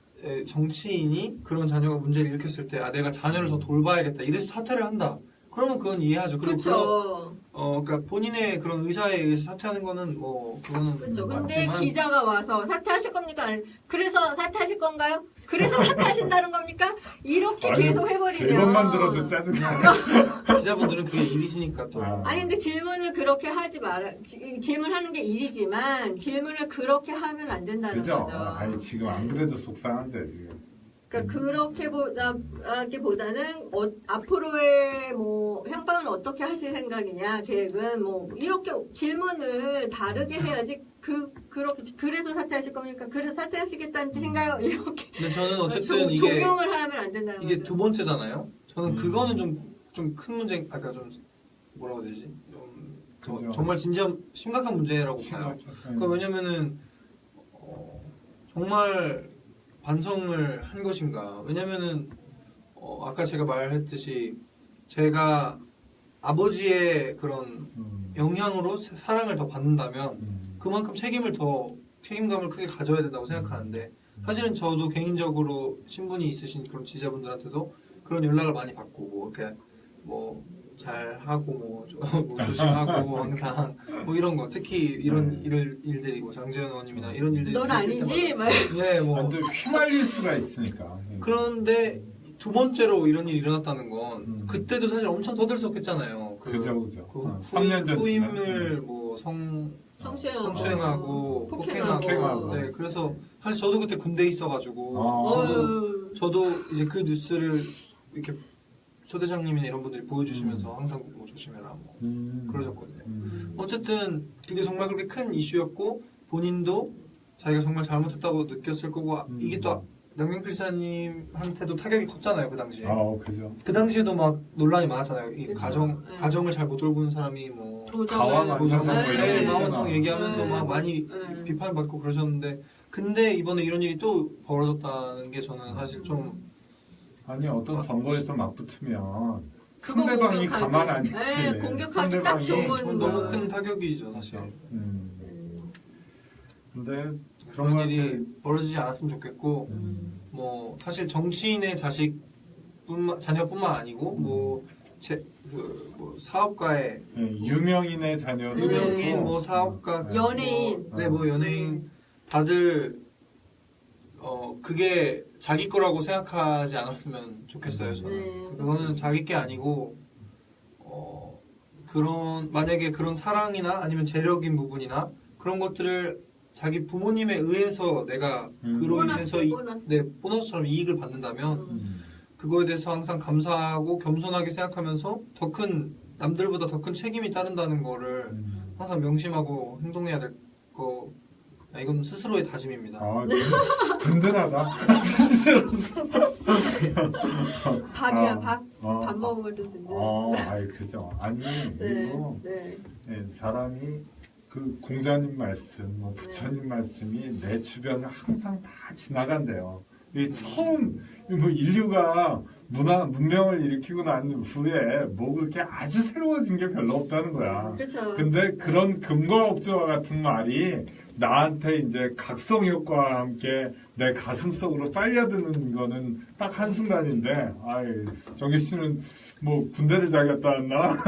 정치인이 그런 자녀가 문제를 일으켰을 때 내가 자녀를 더 돌봐야겠다 이래서 사퇴를 한다. 그러면 그건 이해하죠. 그리고 그렇죠. 그러니까 본인의 그런 의사에 의해서 사퇴하는 거는 뭐 그거는 그렇죠. 근데 맞지만 기자가 와서 사퇴하실 겁니까? 그래서 사퇴하실 건가요? 그래서 사퇴하신다는 겁니까? 이렇게 계속 해버리면 제목만 들어도 짜증나. 기자분들은 그게 일이시니까 또 아니 근데 질문을 그렇게 하지 마라. 질문하는 게 일이지만 질문을 그렇게 하면 안 된다는 그죠? 거죠. 아니 지금 안 그래도 속상한데 지금. 그러니까 그렇게보다는 앞으로의 뭐 향방은 어떻게 하실 생각이냐 계획은 뭐 이렇게 질문을 다르게 해야지 그래서 사퇴하실 겁니까? 그래서 사퇴하시겠다는 뜻인가요? 이렇게 근데 저는 어쨌든 이게 종용을 하면 안 된다는 이게 거죠. 두 번째잖아요. 저는 그거는 좀 큰 문제 아까 좀 뭐라고 해야 되지? 그죠. 정말 심각한 문제라고 봐요. 그러니까 왜냐면은 정말 반성을 한 것인가? 왜냐면은 아까 제가 말했듯이 제가 아버지의 그런 영향으로 사랑을 더 받는다면 그만큼 책임감을 크게 가져야 된다고 생각하는데 사실은 저도 개인적으로 신분이 있으신 그런 지지자분들한테도 그런 연락을 많이 받고 뭐 이렇게 뭐 잘하고 뭐 조심하고 항상 뭐 이런 거 특히 이런 일들이 뭐 장재현 의원님이나 이런 일들이 넌 아니지? 막 네, 뭐 완전 휘말릴 수가 있으니까. 그런데 두 번째로 이런 일이 일어났다는 건 그때도 사실 엄청 떠들썩했잖아요. 그죠. 3년 전 후임을 뭐 성추행하고 폭행하고 네, 그래서 사실 저도 그때 군대에 있어가지고 저도 이제 그 뉴스를 이렇게 소대장님이나 이런 분들이 보여주시면서 항상 뭐 조심해라 뭐 그러셨거든요. 어쨌든 그게 정말 그렇게 큰 이슈였고 본인도 자기가 정말 잘못했다고 느꼈을 거고 이게 또 남경필 지사님한테도 타격이 컸잖아요 그 당시에. 그죠. 그 당시에도 막 논란이 많았잖아요. 이 가정을 잘 못 돌보는 사람이 뭐 가왕한사성 뭐 이런 거 가왕성 얘기하면서 막 많이 비판받고 그러셨는데 근데 이번에 이런 일이 또 벌어졌다는 게 저는 사실 좀 아니 어떤 선거에서 막 붙으면 상대방이 가만 안 있지. 네, 공격하기 딱 좋은 너무 큰 타격이죠 사실. 근데 그런 일이 벌어지지 않았으면 좋겠고 뭐 사실 정치인의 자녀뿐만 아니고 뭐 사업가의 유명인의 자녀도 유명인 뭐 사업가 연예인 뭐 연예인 다들 그게 자기 거라고 생각하지 않았으면 좋겠어요 저는. 그거는 자기 게 아니고 만약에 그런 사랑이나 아니면 재력인 부분이나 그런 것들을 자기 부모님에 의해서 내가 그로 인해서 보너스처럼 이익을 받는다면 그거에 대해서 항상 감사하고 겸손하게 생각하면서 남들보다 더 큰 책임이 따른다는 거를 항상 명심하고 행동해야 될 거. 이건 스스로의 다짐입니다. 아, 든든하다. 스스로서. 밥이야 밥. 어, 밥 먹은 것도 든든. 아이 그죠. 아니 네. 그리고 네. 사람이 그 공자님 말씀, 뭐 부처님 말씀이 내 주변을 항상 다 지나간대요. 이 처음 뭐 인류가 문명을 일으키고 난 후에 뭐 그렇게 아주 새로워진 게 별로 없다는 거야. 그렇죠. 근데 그런 금과 억조와 같은 말이 나한테 이제 각성 효과와 함께 내 가슴 속으로 빨려드는 거는 딱 한순간인데, 아이, 정규 씨는 뭐 군대를 잘 갔다 왔나?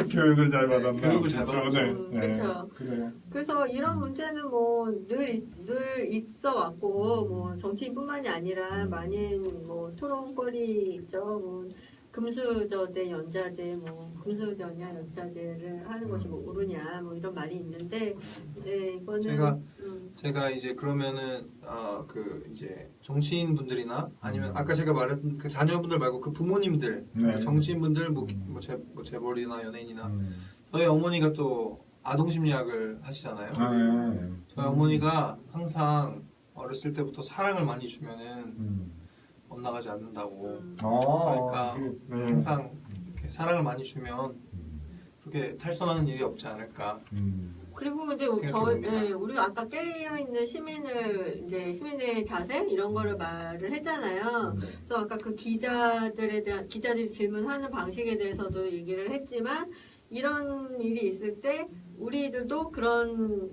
교육을 잘 받았나? 교육을 잘 그쵸? 받았죠. 네. 그쵸. 그래요. 그래서 이런 문제는 뭐 늘 있어 왔고 뭐 정치인뿐만이 아니라 많은 뭐 토론거리 있죠. 뭐 금수저 대 연자제, 뭐 금수저냐 연자제를 하는 것이 뭐 옳으냐 뭐 이런 말이 있는데, 네 이거는 제가 이제 그러면은 그 이제 정치인 분들이나 아니면 아까 제가 말했던 그 자녀분들 말고 그 부모님들, 네. 그 정치인분들 뭐 재벌이나 연예인이나 저희 어머니가 또 아동심리학을 하시잖아요. 네. 저희 어머니가 항상 어렸을 때부터 사랑을 많이 주면은 엇나가지 않는다고. 그러니까 항상 이렇게 사랑을 많이 주면 그렇게 탈선하는 일이 없지 않을까. 그리고 이제 우리가 아까 깨어 있는 시민의 자세 이런 거를 말을 했잖아요. 그래서 아까 그 기자들이 질문하는 방식에 대해서도 얘기를 했지만 이런 일이 있을 때 우리들도 그런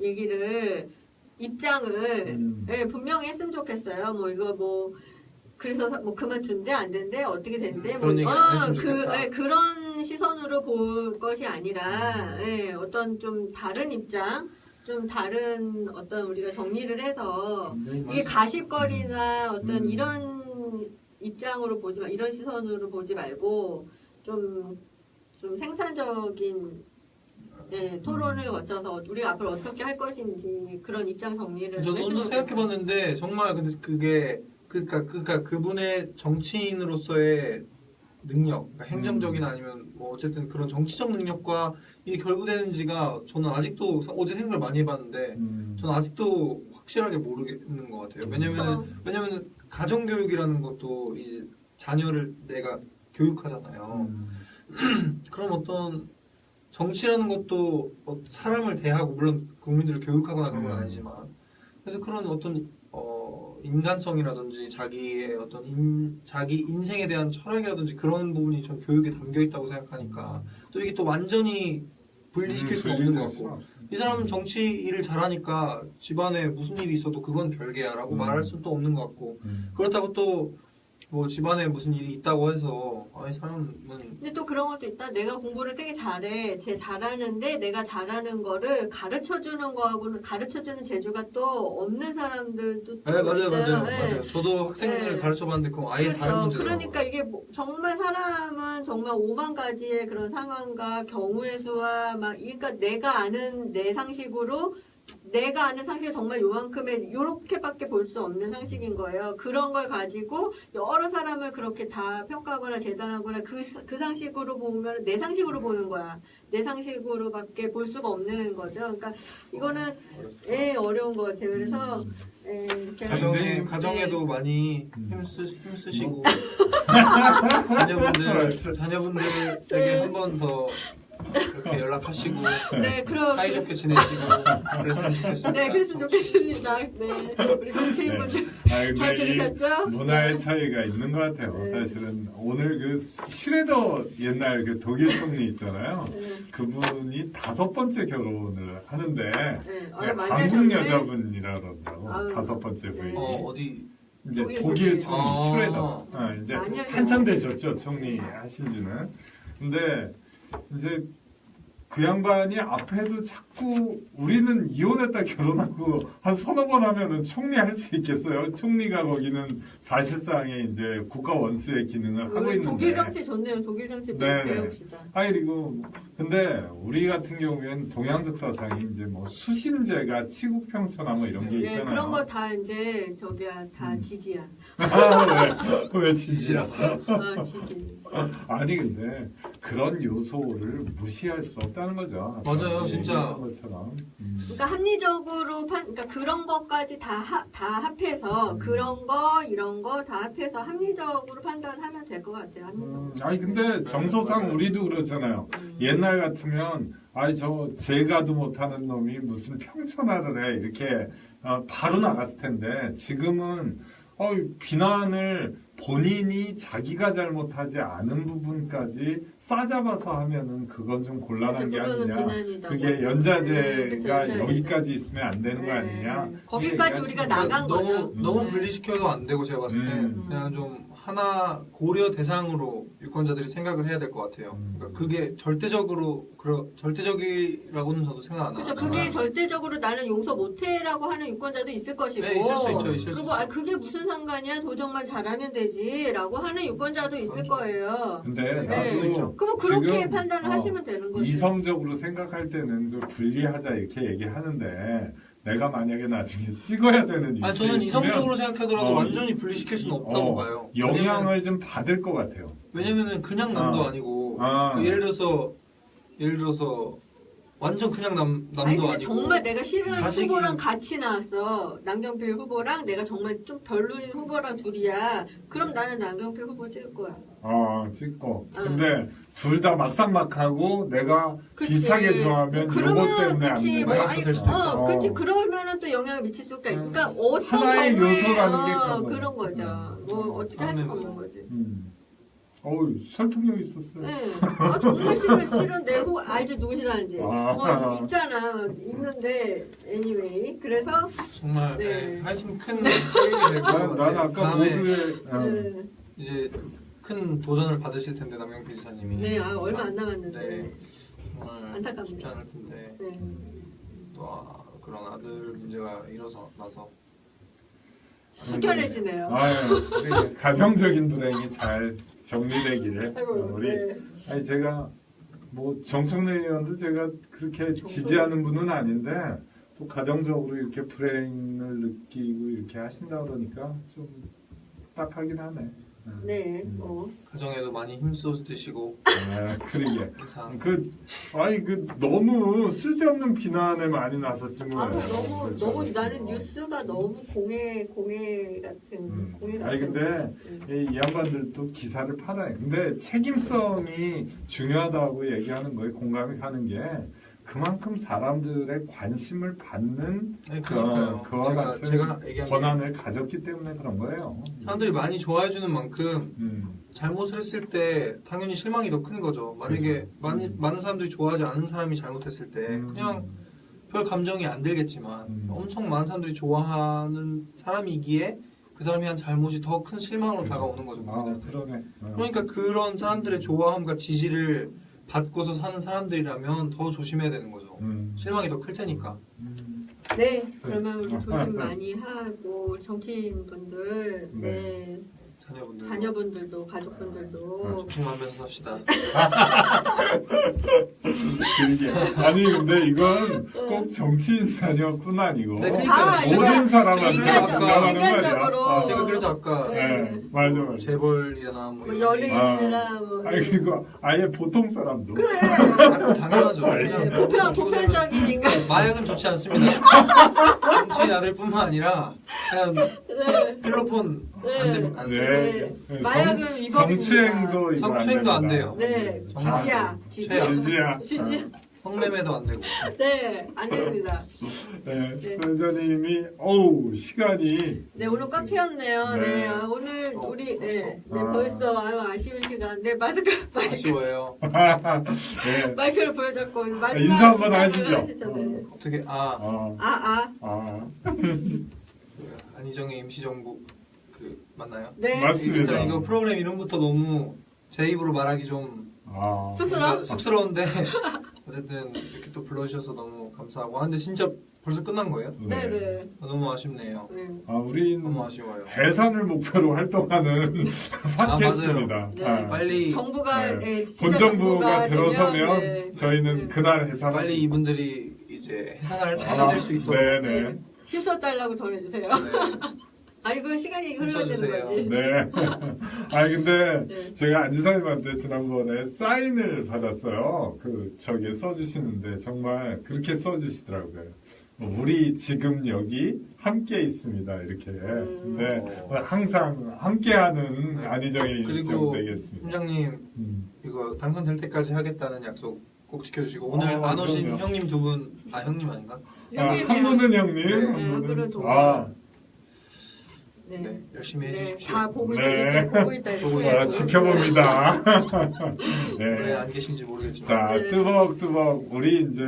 입장을 분명히 했으면 좋겠어요. 뭐 이거 뭐 그래서 뭐 그만둔대 안 된대 어떻게 된대 뭐 그런 얘기 안 했으면 좋겠다. 그런 시선으로 볼 것이 아니라 어떤 좀 다른 입장, 좀 다른 어떤 우리가 정리를 해서 이게 가십거리나 어떤 이런 입장으로 이런 시선으로 보지 말고 좀 생산적인 토론을 거쳐서 우리가 앞으로 어떻게 할 것인지 그런 입장 정리를 저도 했으면 먼저 생각해봤는데 정말 근데 그게 그러니까 그분의 정치인으로서의 능력, 그러니까 행정적인 아니면 뭐 어쨌든 그런 정치적 능력과 이게 결부되는지가 저는 아직도 어제 생각을 많이 해봤는데 저는 아직도 확실하게 모르겠는 것 같아요. 왜냐면 가정교육이라는 것도 이제 자녀를 내가 교육하잖아요. 그럼 어떤 정치라는 것도 사람을 대하고 물론 국민들을 교육하거나 그런 건 아니지만 그래서 그런 어떤 인간성이라든지 자기의 어떤 자기 인생에 대한 철학이라든지 그런 부분이 좀 교육에 담겨 있다고 생각하니까 또 이게 또 완전히 분리시킬 수는 없는 것 같고 이 사람은 정치 일을 잘하니까 집안에 무슨 일이 있어도 그건 별개야라고 말할 수는 또 없는 것 같고 그렇다고 또 뭐 집안에 무슨 일이 있다고 해서 이 사람은 근데 또 그런 것도 있다. 내가 공부를 되게 잘해. 잘하는데 내가 잘하는 거를 가르쳐주는 거하고는 가르쳐주는 재주가 또 없는 사람들도 또 맞아요. 저도 학생들을 가르쳐봤는데 그건 아예 다른 문제더라고요. 그러니까 이게 정말 사람은 정말 5만 가지의 그런 상황과 경우의 수와 그러니까 내가 아는 내 상식으로 내가 아는 상식이 정말 요만큼의 요렇게밖에 볼 수 없는 상식인 거예요. 그런 걸 가지고 여러 사람을 그렇게 다 평가하거나 재단하거나 그 상식으로 보면 내 상식으로 보는 거야. 내 상식으로밖에 볼 수가 없는 거죠. 그러니까 이거는 어려운 것 같아요. 그래서 가정에도 많이 힘쓰시고 자녀분들에게 한 번 더 이렇게 연락하시고 사이좋게 지내시고 그랬으면 좋겠습니다. 네, 그랬으면 좋겠습니다. 네, 우리 정치인분들 잘 들으셨죠? 문화의 차이가 있는 것 같아요. 사실은 오늘 그 슈레더 옛날 그 독일 총리 있잖아요. 그분이 5번째 결혼을 하는데 한국 여자분이라 그런다고 5번째 부인이. 어디? 이제 독일 총리 슈레더. 이제 한참 되셨죠 총리 하신지는. 근데 이제 그 양반이 앞에도 자꾸 우리는 이혼했다 결혼하고 한 서너 번 하면은 총리 할 수 있겠어요? 총리가 거기는 사실상의 이제 국가 원수의 기능을 하고 있는데. 독일 정치 좋네요. 독일 정치 배웁시다. 그리고 근데 우리 같은 경우에는 동양적 사상이 이제 뭐 수신제가 치국평천하 뭐 이런 게 있잖아요. 그런 거 다 이제 다 지지야. 왜 지지야? 지지. 아니 근데 그런 요소를 무시할 수 없다는 거죠. 맞아요, 아까 진짜. 얘기한 것처럼. 그러니까 합리적으로 그러니까 그런 것까지 다 합해서 그런 거 이런 거 다 합해서 합리적으로 판단하면 될 것 같아요. 합리적으로. 아니 근데 정서상 맞아요. 우리도 그렇잖아요. 옛날 같으면 아이 저 제가도 못하는 놈이 무슨 평천하를 해 이렇게 바로 나갔을 텐데 지금은 비난을 본인이 자기가 잘못하지 않은 부분까지 싸잡아서 하면은 그건 좀 곤란한 게 그거는 아니냐. 비난이다. 그게 그쵸, 연자제가 연자제. 여기까지 있으면 안 되는 거 아니냐. 네. 거기까지 우리가 나간 거죠. 너무 네. 분리시켜도 안 되고 제가 봤을 때 그냥 좀 하나 고려 대상으로 유권자들이 생각을 해야 될 것 같아요. 그러니까 그게 절대적이라고는 저도 생각 안 그렇죠. 하지만 그게 절대적으로 나는 용서 못해라고 하는 유권자도 있을 것이고, 네, 있을 수 있죠. 있을 수 그리고 있죠. 그게 무슨 상관이야? 도정만 잘하면 되지라고 하는 유권자도 있을 거예요. 근데 네. 나도 그럼 그렇게 지금, 판단을 하시면 되는 거죠. 이성적으로 생각할 때는 그 분리하자 이렇게 얘기하는데 내가 만약에 나중에 찍어야 되는 아니 이슈에 저는 있으면 이성적으로 생각하더라도 어, 완전히 분리시킬 수는 없다고 봐요. 영향을 좀 받을 것 같아요. 왜냐면은 그냥 남도 아니고 그 예를 들어서 완전 그냥 남도 아니 근데 아니고 정말 내가 싫어하는 자식이- 후보랑 같이 나왔어. 남경필 후보랑 내가 정말 좀 별로인 후보랑 둘이야. 그럼 나는 남경필 후보 찍을 거야. 찍고. 근데 둘 다 막상막하고 내가 그치. 비슷하게 좋아하면 요거 때문에 안 그치, 된다. 뭐, 마이너스 될 수도 있다. 그치. 그러면은 또 영향을 미칠 수가 있고. 그러니까 어떤 하나의 경우에 요소라는 게 그런 그런 거죠. 뭐 어떻게 할 수가 없는 거지. 설득력 있었어요. 네. 정말 싫은 내 후보 알지 누구 싫어하는지. 있잖아. 있는데 anyway. 그래서 정말 네. 하여튼 큰 계획이 될 것 같아요. 난 아까 다음에 모두의 네. 이제 큰 도전을 받으실 텐데 남경필 지사님이 네, 얼마 안 남았는데. 네. 정말 안타깝네요. 쉽지 않을 텐데 네. 또 그런 아들 문제가 일어나서 숙연해지네요. 우리 가정적인 불행이 잘 정리되기를 아이고, 우리 네. 아니 제가 뭐 정청래 의원도 제가 그렇게 지지하는 분은 아닌데 또 가정적으로 이렇게 불행을 느끼고 이렇게 하신다 그러니까 좀 딱하긴 하네. 네, 가정에도 많이 힘쓰시고 그러게. 항상 너무 쓸데없는 비난에 많이 나섰지 뭐. 너무 나는 뉴스가 너무 공해 같은 공해 같은. 아니 근데 이 양반들도 기사를 팔아요. 근데 책임성이 중요하다고 얘기하는 거에 공감이 가는 게 그만큼 사람들의 관심을 받는 그러니까요. 그와 같은 제가 얘기한 권한을 가졌기 때문에 그런 거예요. 사람들이 많이 좋아해주는 만큼 잘못을 했을 때 당연히 실망이 더 큰 거죠. 만약에 많은 사람들이 좋아하지 않은 사람이 잘못했을 때 그냥 별 감정이 안 들겠지만 엄청 많은 사람들이 좋아하는 사람이기에 그 사람이 한 잘못이 더 큰 실망으로 다가오는 거죠. 그러네. 그러니까 그런 사람들의 좋아함과 지지를 받고서 사는 사람들이라면 더 조심해야 되는 거죠. 실망이 더 클 테니까. 네, 그러면 우리 조심 많이 하고 정치인분들, 네, 자녀분들도 가족분들도 조심하면서 삽시다. 아니 근데 이건 꼭 정치인 자녀뿐 아니고 네, 그러니까 모든 사람한테 인간적으로. 제가 그래서 아까 맞아. 재벌이나 뭐 연예인이나 뭐. 아니 그리고 아예 보통 사람도 그래. 당연하죠. 그냥 보편적인 인간. 마약은 좋지 않습니다. 정치인 아들뿐만 아니라 그냥 필로폰 안 됩니다. 안 돼요. 네. 마약은 위법입니다. 성추행도 이거 성추행도 안 돼요. 네, 지지야. 최악. 지지야. 성매매도 안 되고. 네, 안 됩니다. 네, 선생님이 시간이 네, 오늘 꽉 채웠네요. 네. 네, 우리 벌써 아쉬운 시간. 네, 아쉬워요. 네. 마이크를 보여줬고 마지막 인사 한번 하시죠. 네. 어떻게 안희정의 임시정부 맞나요? 네. 맞습니다. 일단 이거 프로그램 이름부터 너무 제 입으로 말하기 좀 쑥스러운데 어쨌든 이렇게 또 불러주셔서 너무 감사하고 근데 진짜 벌써 끝난 거예요? 네. 너무 아쉽네요. 네. 우린 너무 아쉬워요. 해산을 목표로 활동하는 팟캐스트입니다. 네. 빨리 정부가 본정부가 들어서면 네. 저희는 그날 해산. 빨리 이분들이 이제 해산될 수 있도록 네. 힘써달라고 전해주세요. 네. 아, 이건 시간이 흘러야 되는 써주세요. 거지. 네. 아니 근데 네. 제가 안지사님한테 지난번에 사인을 받았어요. 그 저기에 써주시는데 정말 그렇게 써주시더라고요. 우리 지금 여기 함께 있습니다. 이렇게. 네. 항상 함께하는 네. 안희정이 그리고 시점 되겠습니다. 팀장님 이거 당선될 때까지 하겠다는 약속 꼭 지켜주시고 오늘 어, 안 오신 그럼요. 형님 두 분, 아 형님 아닌가? 한 분은 형님, 네, 한 한 분은 분은 동생. 네, 네. 열심히 네, 해주십시오. 다 보고 네. 있다. 보고 있다. 보고 아, 지켜봅니다. 왜 네. 안 계신지 모르겠지만 자, 네. 뜨벅뜨벅 우리 이제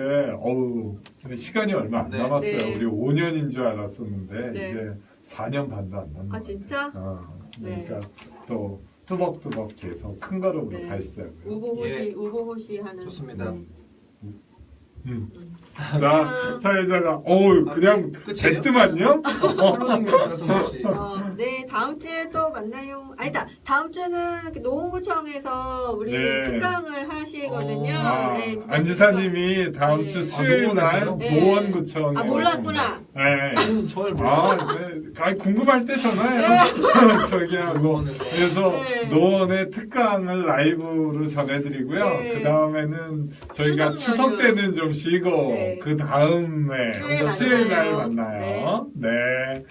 시간이 얼마 안 네. 남았어요. 네. 우리 5년인 줄 알았었는데 네. 이제 4년 반도 안 남은 아, 거예요. 진짜? 그러니까 또 뜨벅뜨벅 계속 큰 걸음으로 네. 가시자고요. 우고호시, 우고호시 하는. 좋습니다. 자, 사회자가 그냥 끝이에요? 됐더만요? 클로징 멘트가 성혹시 네, 다음 주에 또 만나요. 아니다, 다음 주는 노원구청에서 우리 네. 특강을 하시거든요. 아, 네, 진짜 안지사님이 다음 주 네. 수요일 날 노원에서요? 네. 노원구청에 아, 몰랐구나. 네. 저를 몰라. 아니, 궁금할 때 전화해요. 저기하고. 노원에서. 그래서 네. 노원의 특강을 라이브로 전해드리고요. 네. 그 다음에는 저희가 추석 추석 연휴. 때는 좀 쉬고, 네. 그 다음에 주에 수요일 날 만나요. 만나요. 네.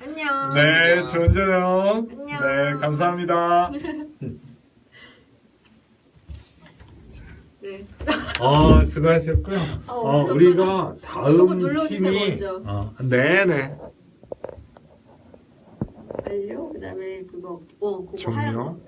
안녕. 네, 좋은 저녁. 안녕. 네, 감사합니다. 네. 수고하셨고요. 저거 우리가 저거 눌러주세요, 먼저. 네네. 완료. 그다음에 그거, 그거 종료. 하얀 거.